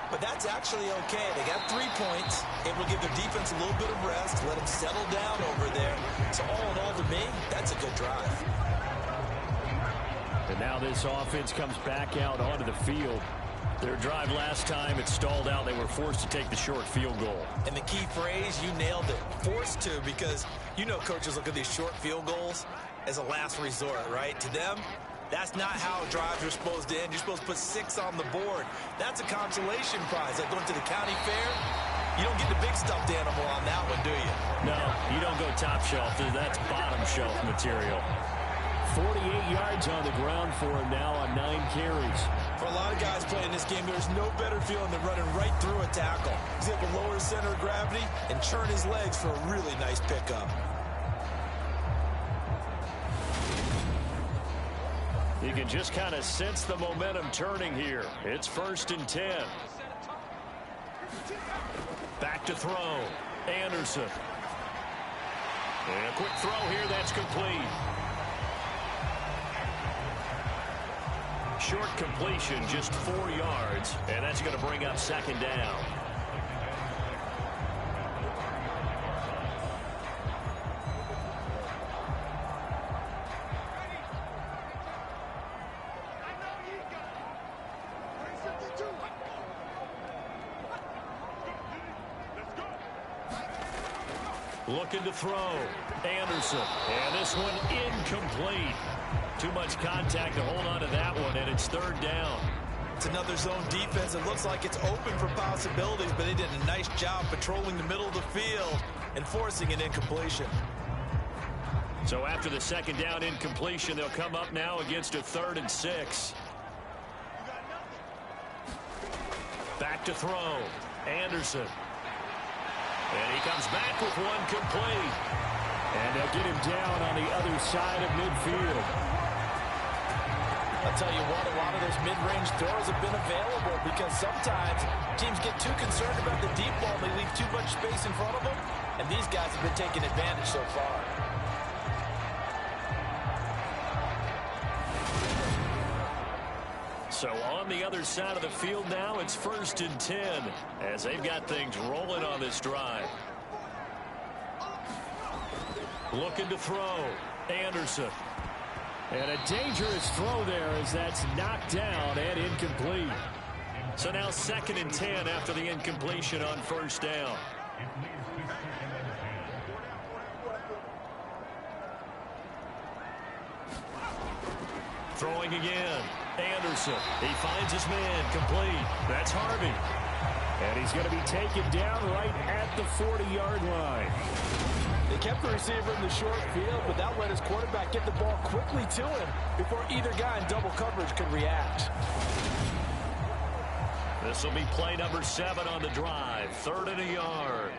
But that's actually okay. They got 3 points, able to give their defense a little bit of rest, let them settle down over there. So all in all, to me, that's a good drive. And now this offense comes back out onto the field. Their drive last time, it stalled out. They were forced to take the short field goal. And the key phrase, you nailed it. Forced to, because you know coaches look at these short field goals as a last resort, right? To them, that's not how drives are supposed to end. You're supposed to put 6 on the board. That's a consolation prize. Like going to the county fair, you don't get the big stuffed animal on that one, do you? No, you don't go top shelf. That's bottom shelf material. 48 yards on the ground for him now on 9 carries. For a lot of guys playing this game, there's no better feeling than running right through a tackle. He's able to lower his center of gravity and churn his legs for a really nice pickup. You can just kind of sense the momentum turning here. It's 1st and 10. Back to throw. Anderson. And a quick throw here. That's complete. Short completion, just 4 yards. And that's going to bring up 2nd down. Looking to throw. Anderson. And this one incomplete. Too much contact to hold on to that one, and it's third down. It's another zone defense. It looks like it's open for possibilities, but they did a nice job patrolling the middle of the field and forcing an incompletion. So after the second down incompletion, they'll come up now against a 3rd and 6. Back to throw. Anderson. And he comes back with one complete. And they'll get him down on the other side of midfield. I'll tell you what, a lot of those mid-range throws have been available because sometimes teams get too concerned about the deep ball. They leave too much space in front of them, and these guys have been taking advantage so far. So on the other side of the field now, it's 1st and 10 as they've got things rolling on this drive. Looking to throw. Anderson. And a dangerous throw there as that's knocked down and incomplete. So now 2nd and 10 after the incompletion on 1st down. Throwing again. Anderson. He finds his man. Complete. That's Harvey. And he's going to be taken down right at the 40-yard line. They kept the receiver in the short field, but that let his quarterback get the ball quickly to him before either guy in double coverage could react. This will be play number 7 on the drive. 3rd and a yard.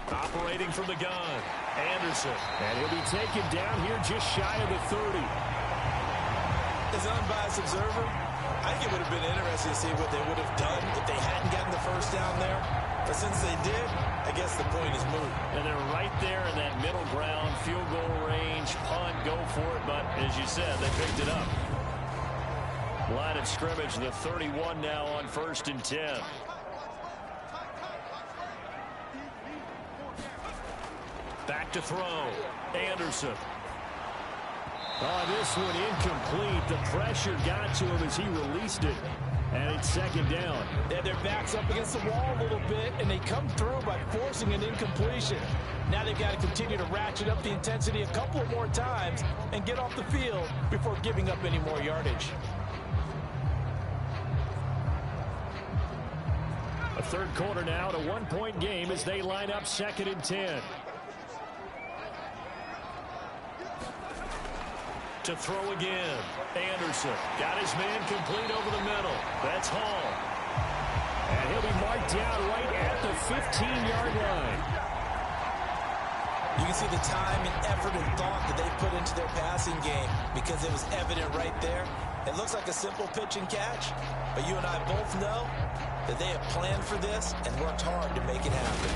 Operating from the gun. Anderson. And he'll be taken down here just shy of the 30. As an unbiased observer, I think it would have been interesting to see what they would have done if they hadn't gotten the first down there. But since they did, I guess the point is moot. And they're right there in that middle ground, field goal range, punt, go for it. But as you said, they picked it up. Line of scrimmage, the 31 now on 1st and 10. Back to throw. Anderson. Oh, this one incomplete. The pressure got to him as he released it. And it's 2nd down. They have their backs up against the wall a little bit, and they come through by forcing an incompletion. Now they've got to continue to ratchet up the intensity a couple of more times and get off the field before giving up any more yardage. A 3rd quarter now, at a 1-point game as they line up 2nd and 10. To throw again. Anderson got his man complete over the middle. That's Hall. And he'll be marked down right at the 15-yard line. You can see the time and effort and thought that they put into their passing game because it was evident right there. It looks like a simple pitch and catch, but you and I both know that they have planned for this and worked hard to make it happen.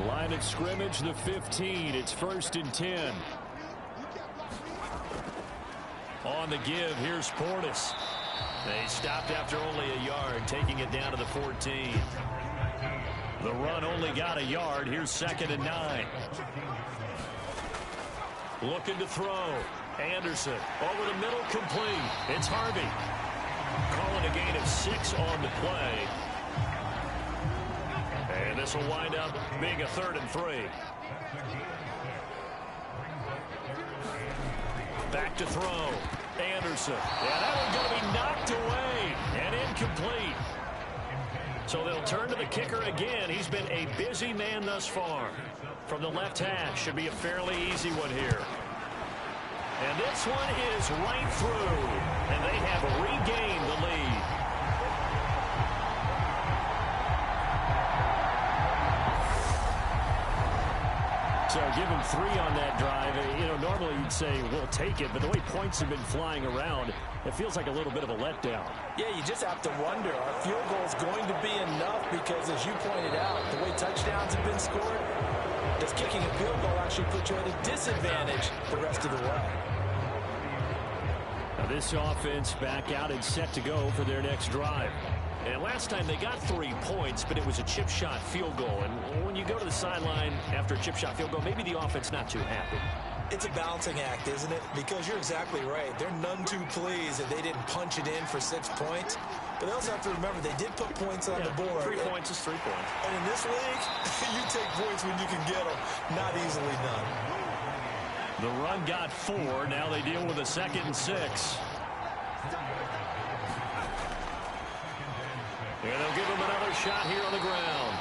Line of scrimmage, the 15. It's 1st and 10. On the give, here's Portis. They stopped after only a yard, taking it down to the 14. The run only got a yard. Here's 2nd and 9. Looking to throw. Anderson over the middle, complete. It's Harvey. Calling a gain of 6 on the play. And this will wind up being a 3rd and 3. Back to throw. Anderson. Yeah, that one's going to be knocked away and incomplete. So they'll turn to the kicker again. He's been a busy man thus far. From the left hash, should be a fairly easy one here. And this one is right through. And they have regained the lead. So give him 3 on that drive. You know, normally you'd say, we'll take it, but the way points have been flying around, it feels like a little bit of a letdown. Yeah, you just have to wonder, are field goals going to be enough? Because as you pointed out, the way touchdowns have been scored, does kicking a field goal actually put you at a disadvantage the rest of the way? Now this offense back out and set to go for their next drive. And last time they got 3 points, but it was a chip shot field goal. And when you go to the sideline after a chip shot field goal, maybe the offense not too happy. It's a balancing act, isn't it? Because you're exactly right. They're none too pleased that they didn't punch it in for 6 points. But they also have to remember they did put points on the board. 3 points is 3 points. And in this league, you take points when you can get them. Not easily done. The run got 4. Now they deal with a 2nd and 6. And they'll give him another shot here on the ground.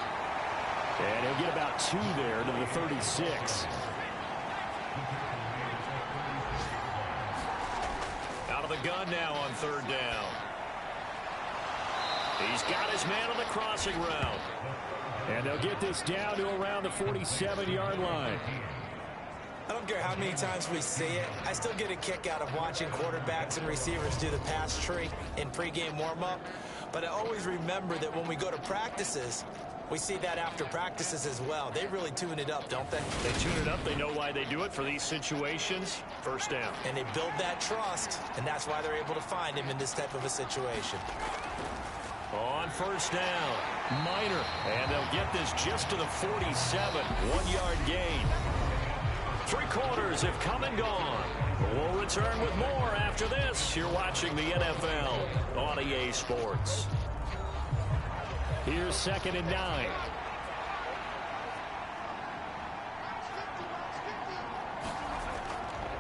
And he'll get about 2 there to the 36. Out of the gun now on 3rd down. He's got his man on the crossing route. And they'll get this down to around the 47-yard line. I don't care how many times we see it. I still get a kick out of watching quarterbacks and receivers do the pass tree in pregame warm-up. But I always remember that when we go to practices, we see that after practices as well. They really tune it up, don't they? They tune it up. They know why they do it for these situations. 1st down. And they build that trust, and that's why they're able to find him in this type of a situation. On 1st down, Minor. And they'll get this just to the 47. 1-yard gain. 3 quarters have come and gone. We'll return with more after this. You're watching the NFL on EA Sports. Here's 2nd and 9.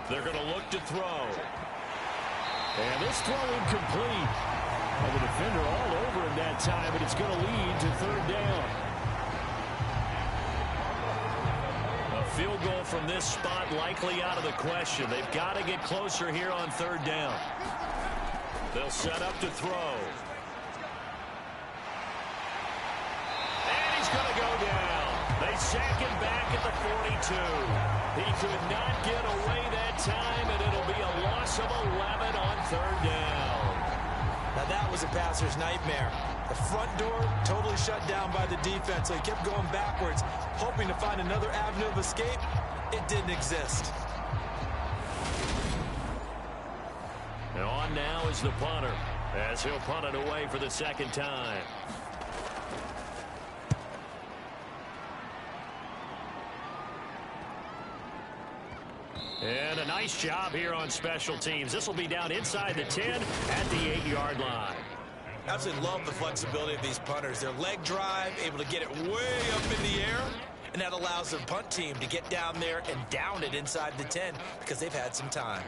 They're going to look to throw. And this throw incomplete. Well, the defender all over him that time, but it's going to lead to 3rd down. A field goal from this spot likely out of the question. They've got to get closer here on 3rd down. They'll set up to throw. And he's going to go down. They sack him back at the 42. He could not get away that time, and it'll be a loss of 11 on 3rd down. Now that was a passer's nightmare. The front door totally shut down by the defense, so he kept going backwards, hoping to find another avenue of escape. It didn't exist. And on now is the punter, as he'll punt it away for the 2nd time. And a nice job here on special teams. This will be down inside the 10 at the 8-yard line. Absolutely love the flexibility of these punters. Their leg drive, able to get it way up in the air, and that allows the punt team to get down there and down it inside the 10 because they've had some time.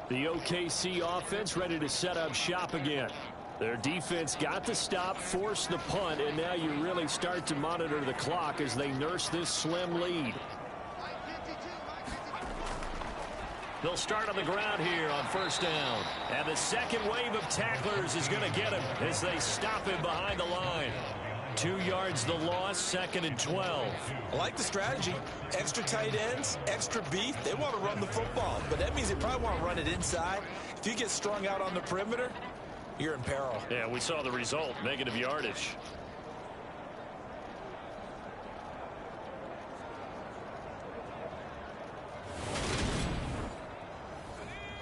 The OKC offense ready to set up shop again. Their defense got the stop, forced the punt, and now you really start to monitor the clock as they nurse this slim lead. They'll start on the ground here on 1st down. And the 2nd wave of tacklers is going to get him as they stop him behind the line. 2 yards the loss, 2nd and 12. I like the strategy. Extra tight ends, extra beef. They want to run the football, but that means they probably want to run it inside. If you get strung out on the perimeter, you're in peril. Yeah, we saw the result, negative yardage.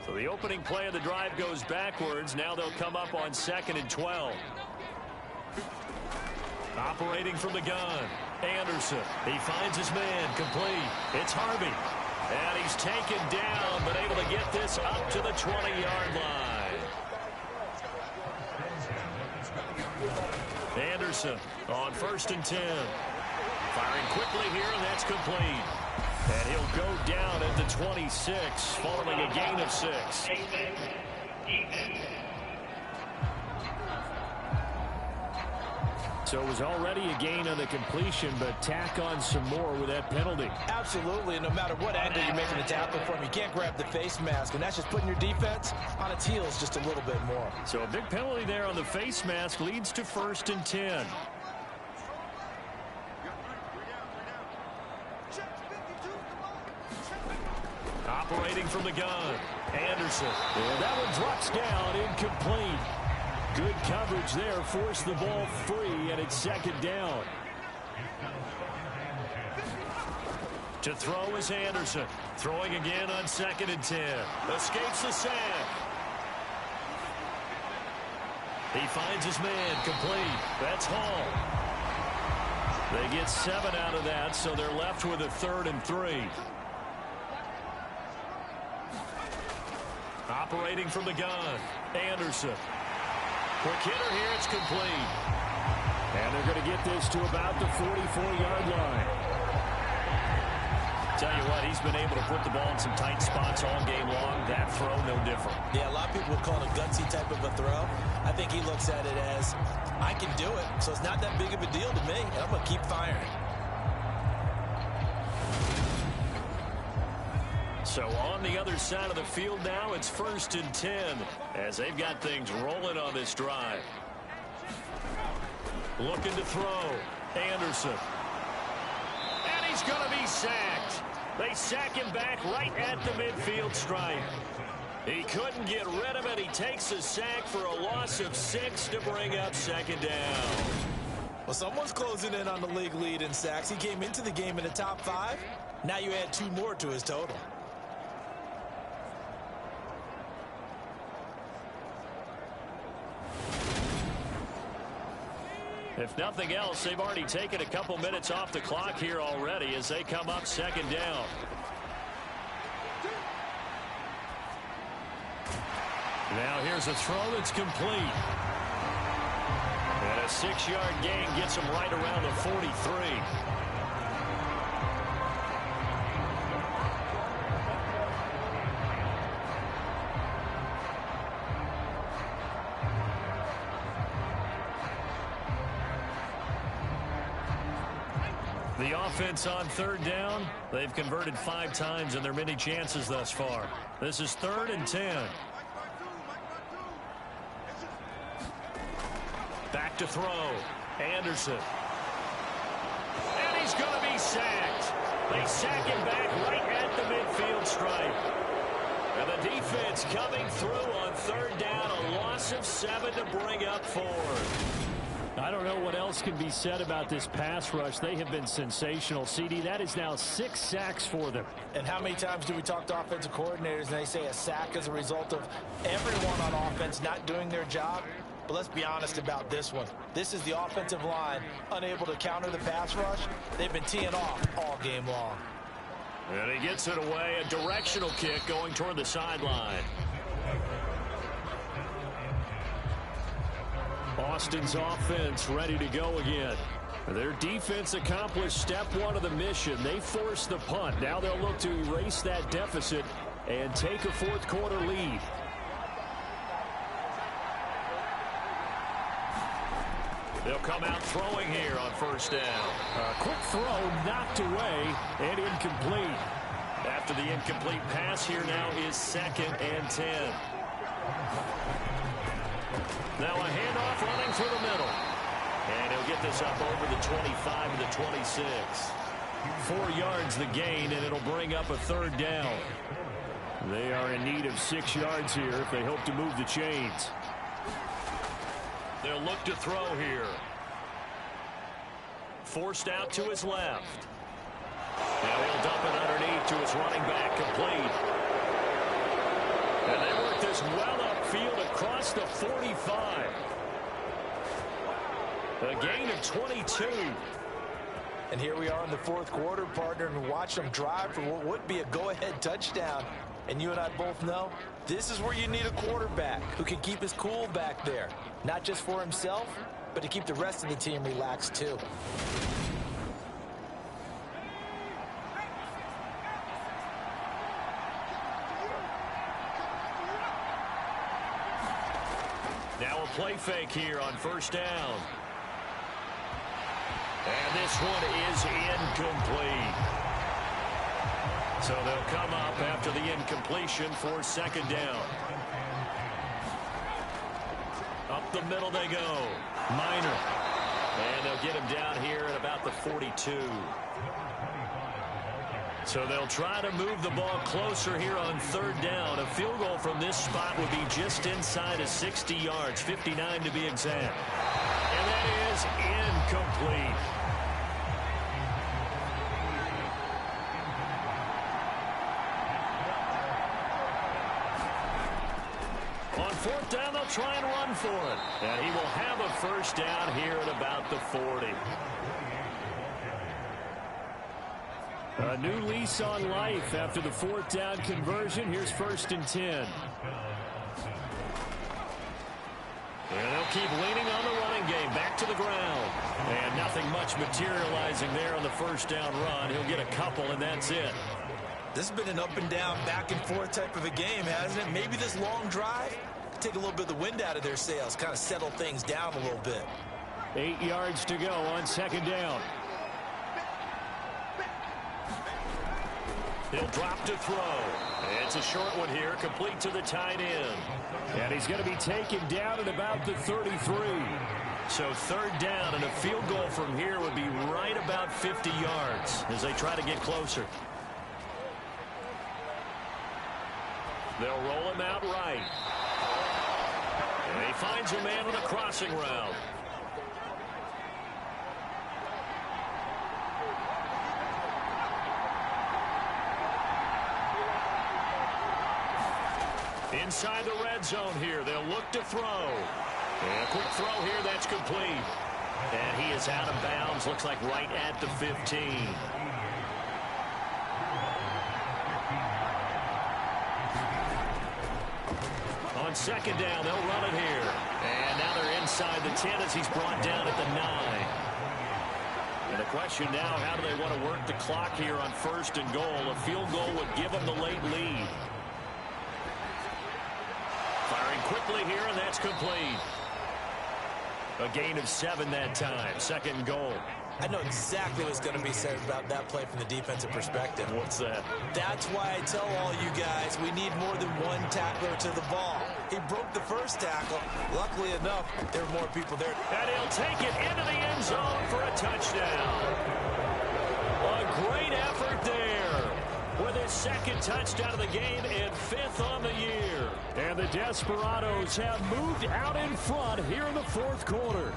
So the opening play of the drive goes backwards. Now they'll come up on 2nd and 12. Operating from the gun, Anderson. He finds his man, complete. It's Harvey. And he's taken down, but able to get this up to the 20-yard line. Anderson on 1st and 10. Firing quickly here, and that's complete. And he'll go down at the 26, following a gain of 6. So it was already a gain on the completion, but tack on some more with that penalty. Absolutely, and no matter what angle you're making the tackle from, you can't grab the face mask, and that's just putting your defense on its heels just a little bit more. So a big penalty there on the face mask leads to 1st and 10. Operating from the gun, Anderson. And that one drops down, incomplete. Good coverage there, forced the ball free, and it's 2nd down. To throw is Anderson. Throwing again on 2nd and 10. Escapes the sack. He finds his man, complete. That's Hall. They get 7 out of that, so they're left with a 3rd and 3. Operating from the gun, Anderson. Quick hitter here, it's complete. And they're going to get this to about the 44-yard line. Tell you what, he's been able to put the ball in some tight spots all game long. That throw, no different. Yeah, a lot of people would call it a gutsy type of a throw. I think he looks at it as, I can do it, so it's not that big of a deal to me, and I'm going to keep firing. So on the other side of the field now, it's 1st and 10 as they've got things rolling on this drive. Looking to throw. Anderson. And he's going to be sacked. They sack him back right at the midfield stripe. He couldn't get rid of it. He takes a sack for a loss of 6 to bring up 2nd down. Well, someone's closing in on the league lead in sacks. He came into the game in the top 5. Now you add 2 more to his total. If nothing else, they've already taken a couple minutes off the clock here already as they come up 2nd down. Now here's a throw that's complete. And a 6-yard gain gets him right around the 43. The offense on 3rd down, they've converted 5 times in their many chances thus far. This is 3rd and 10. Back to throw. Anderson. And he's going to be sacked. They sack him back right at the midfield stripe. And the defense coming through on 3rd down, a loss of 7 to bring up 4th. I don't know what else can be said about this pass rush. They have been sensational, CD. That is now 6 sacks for them. And how many times do we talk to offensive coordinators and they say a sack is a result of everyone on offense not doing their job? But let's be honest about this one. This is the offensive line unable to counter the pass rush. They've been teeing off all game long. And he gets it away. A directional kick going toward the sideline. Austin's offense ready to go again. Their defense accomplished step 1 of the mission. They forced the punt. Now they'll look to erase that deficit and take a 4th quarter lead. They'll come out throwing here on 1st down. A quick throw knocked away and incomplete. After the incomplete pass, here now is 2nd and 10. Now a handoff running through the middle. And he'll get this up over the 25 to the 26. 4 yards the gain, and it'll bring up a 3rd down. They are in need of 6 yards here if they hope to move the chains. They'll look to throw here. Forced out to his left. Now he'll dump it underneath to his running back, complete. And they work this well upfield across the 45. A gain of 22. And here we are in the 4th quarter, partner, and watch them drive for what would be a go-ahead touchdown. And you and I both know this is where you need a quarterback who can keep his cool back there. Not just for himself, but to keep the rest of the team relaxed too. Now a play fake here on 1st down. And this one is incomplete. So they'll come up after the incompletion for 2nd down. Up the middle they go. Minor. And they'll get him down here at about the 42. So they'll try to move the ball closer here on 3rd down. A field goal from this spot would be just inside of 60 yards, 59 to be exact. And that is incomplete. On fourth down, they'll try and run for it. And he will have a first down here at about the 40. A new lease on life after the fourth down conversion. Here's 1st and 10. And they'll keep leaning on the running game. Back to the ground. And nothing much materializing there on the first down run. He'll get a couple, and that's it. This has been an up and down, back and forth type of a game, hasn't it? Maybe this long drive could take a little bit of the wind out of their sails, kind of settle things down a little bit. 8 yards to go on 2nd down. He'll drop to throw. It's a short one here, complete to the tight end. And he's going to be taken down at about the 33. So 3rd down, and a field goal from here would be right about 50 yards as they try to get closer. They'll roll him out right. And he finds a man on a crossing route. Inside the red zone here, they'll look to throw. And a quick throw here, that's complete. And he is out of bounds, looks like right at the 15. On 2nd down, they'll run it here. And now they're inside the 10 as he's brought down at the 9. And the question now, how do they want to work the clock here on 1st and goal? A field goal would give them the late lead. Firing quickly here, and that's complete. A gain of 7 that time. 2nd goal. I know exactly what's going to be said about that play from the defensive perspective. What's that? That's why I tell all you guys we need more than one tackler to the ball. He broke the first tackle. Luckily enough, there were more people there. And he'll take it into the end zone for a touchdown. A great effort there with his 2nd touchdown of the game and 5th on the year. And the Desperados have moved out in front here in the 4th quarter.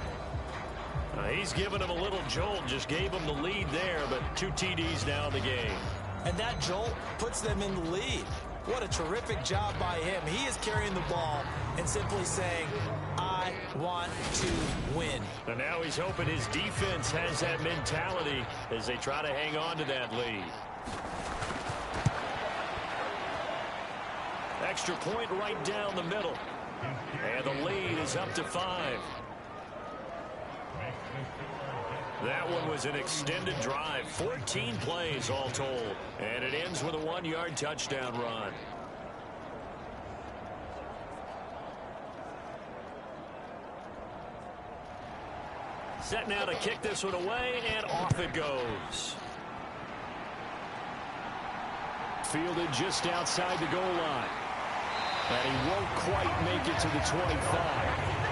He's given him a little jolt, just gave him the lead there, but 2 TDs now in the game. And that jolt puts them in the lead. What a terrific job by him. He is carrying the ball and simply saying, I want to win. And now he's hoping his defense has that mentality as they try to hang on to that lead. Extra point right down the middle. And the lead is up to 5. That one was an extended drive. 14 plays all told. And it ends with a 1-yard touchdown run. Set now to kick this one away, and off it goes. Fielded just outside the goal line. And he won't quite make it to the 25.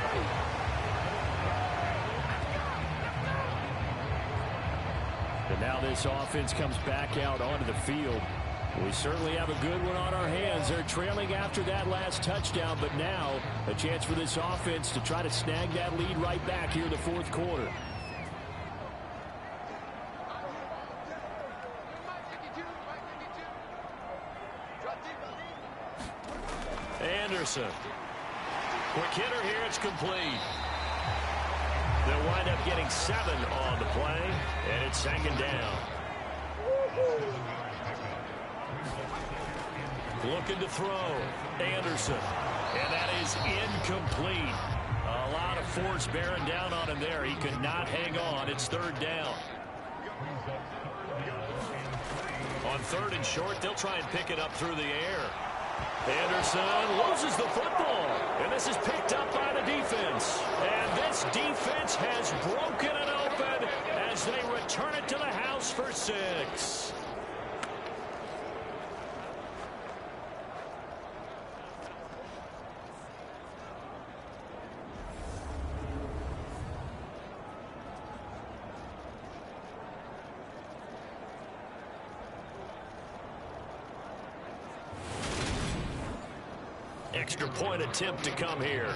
And now this offense comes back out onto the field. We certainly have a good one on our hands. They're trailing after that last touchdown, but now a chance for this offense to try to snag that lead right back here in the 4th quarter. Anderson. Quick hitter here, it's complete. They'll wind up getting 7 on the play, and it's 2nd down. Looking to throw. Anderson. And that is incomplete. A lot of force bearing down on him there. He could not hang on. It's 3rd down. On 3rd and short, they'll try and pick it up through the air. Anderson loses the football, and this is picked up by the defense. And this defense has broken it open as they return it to the house for 6. Extra point attempt to come here.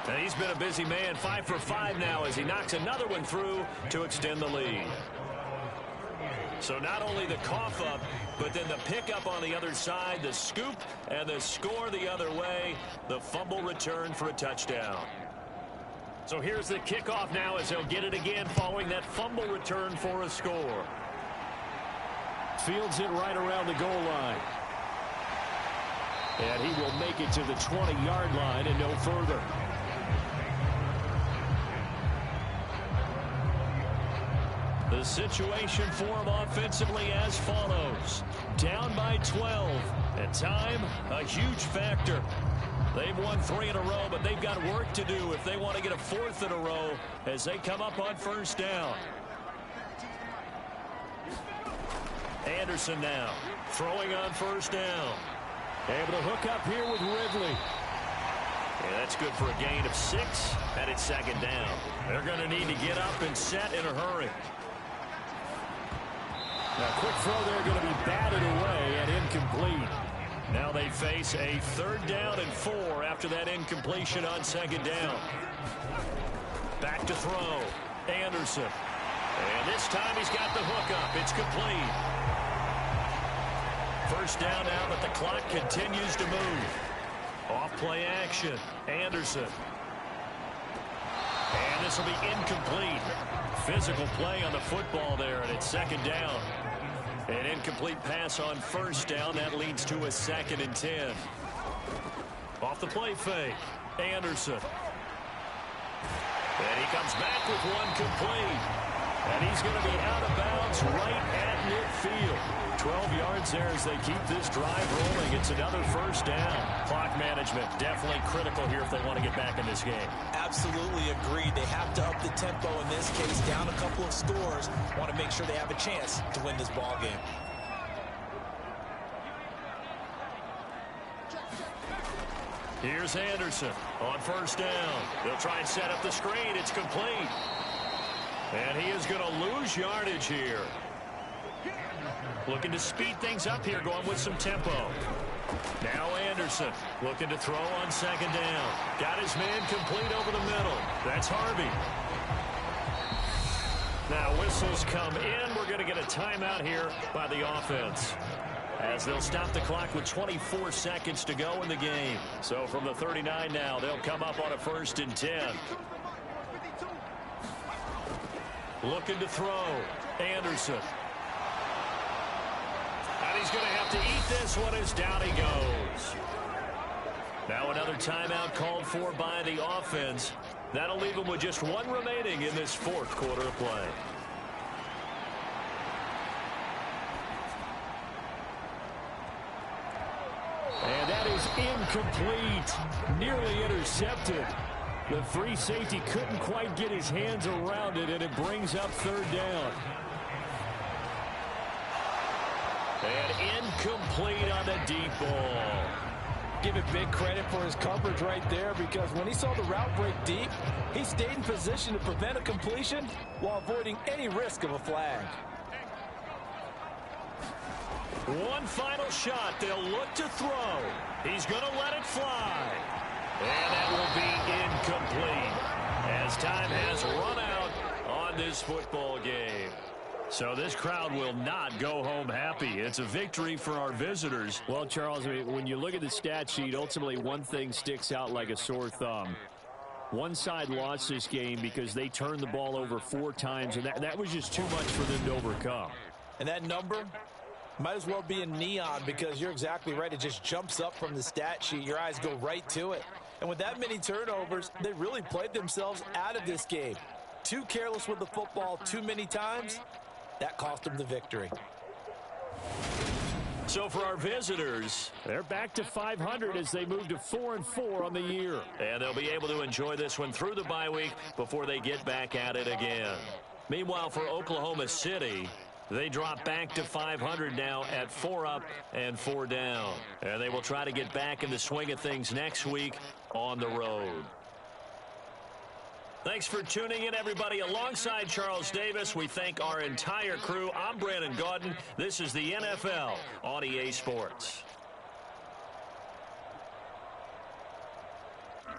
And he's been a busy man, 5 for 5 now as he knocks another one through to extend the lead. So not only the cough up, but then the pickup on the other side, the scoop, and the score the other way. The fumble return for a touchdown. So here's the kickoff now as they'll get it again following that fumble return for a score. Fields it right around the goal line. And he will make it to the 20-yard line and no further. The situation for him offensively as follows. Down by 12. And time, a huge factor. They've won 3 in a row, but they've got work to do if they want to get a 4th in a row as they come up on first down. Anderson now throwing on first down. Able to hook up here with Ridley. Yeah, that's good for a gain of 6, and it's second down. They're going to need to get up and set in a hurry. Now, quick throw there going to be batted away and incomplete. Now they face a 3rd down and 4 after that incompletion on second down. Back to throw. Anderson. And this time he's got the hook up. It's complete. First down now, but the clock continues to move. Off play action. Anderson. And this will be incomplete. Physical play on the football there, and it's second down. An incomplete pass on first down. That leads to a 2nd and 10. Off the play fake. Anderson. And he comes back with one complete. And he's going to be out of bounds right at midfield. 12 yards there as they keep this drive rolling. It's another first down. Clock management definitely critical here if they want to get back in this game. Absolutely agreed. They have to up the tempo in this case. Down a couple of scores. Want to make sure they have a chance to win this ball game. Here's Anderson on first down. They'll try and set up the screen. It's complete. And he is going to lose yardage here. Looking to speed things up here, going with some tempo. Now Anderson looking to throw on second down. Got his man complete over the middle. That's Harvey. Now whistles come in. We're going to get a timeout here by the offense, as they'll stop the clock with 24 seconds to go in the game. So from the 39 now, they'll come up on a 1st and 10. Looking to throw. Anderson. And he's going to have to eat this one as down he goes. Now another timeout called for by the offense. That'll leave him with just 1 remaining in this 4th quarter of play. And that is incomplete. Nearly intercepted. The free safety couldn't quite get his hands around it, and it brings up 3rd down. And incomplete on the deep ball. Give it big credit for his coverage right there, because when he saw the route break deep, he stayed in position to prevent a completion while avoiding any risk of a flag. One final shot. They'll look to throw. He's going to let it fly. And that will be incomplete as time has run out on this football game. So this crowd will not go home happy. It's a victory for our visitors. Well, Charles, I mean, when you look at the stat sheet, ultimately one thing sticks out like a sore thumb. One side lost this game because they turned the ball over 4 times, and that was just too much for them to overcome. And that number might as well be in neon, because you're exactly right. It just jumps up from the stat sheet. Your eyes go right to it. And with that many turnovers, they really played themselves out of this game. Too careless with the football too many times. That cost them the victory. So for our visitors, they're back to 500 as they move to 4-4 on the year. And they'll be able to enjoy this one through the bye week before they get back at it again. Meanwhile, for Oklahoma City, they drop back to 500 now at 4 up and 4 down. And they will try to get back in the swing of things next week on the road. Thanks for tuning in, everybody. Alongside Charles Davis, we thank our entire crew. I'm Brandon Gaudin. This is the NFL on EA Sports.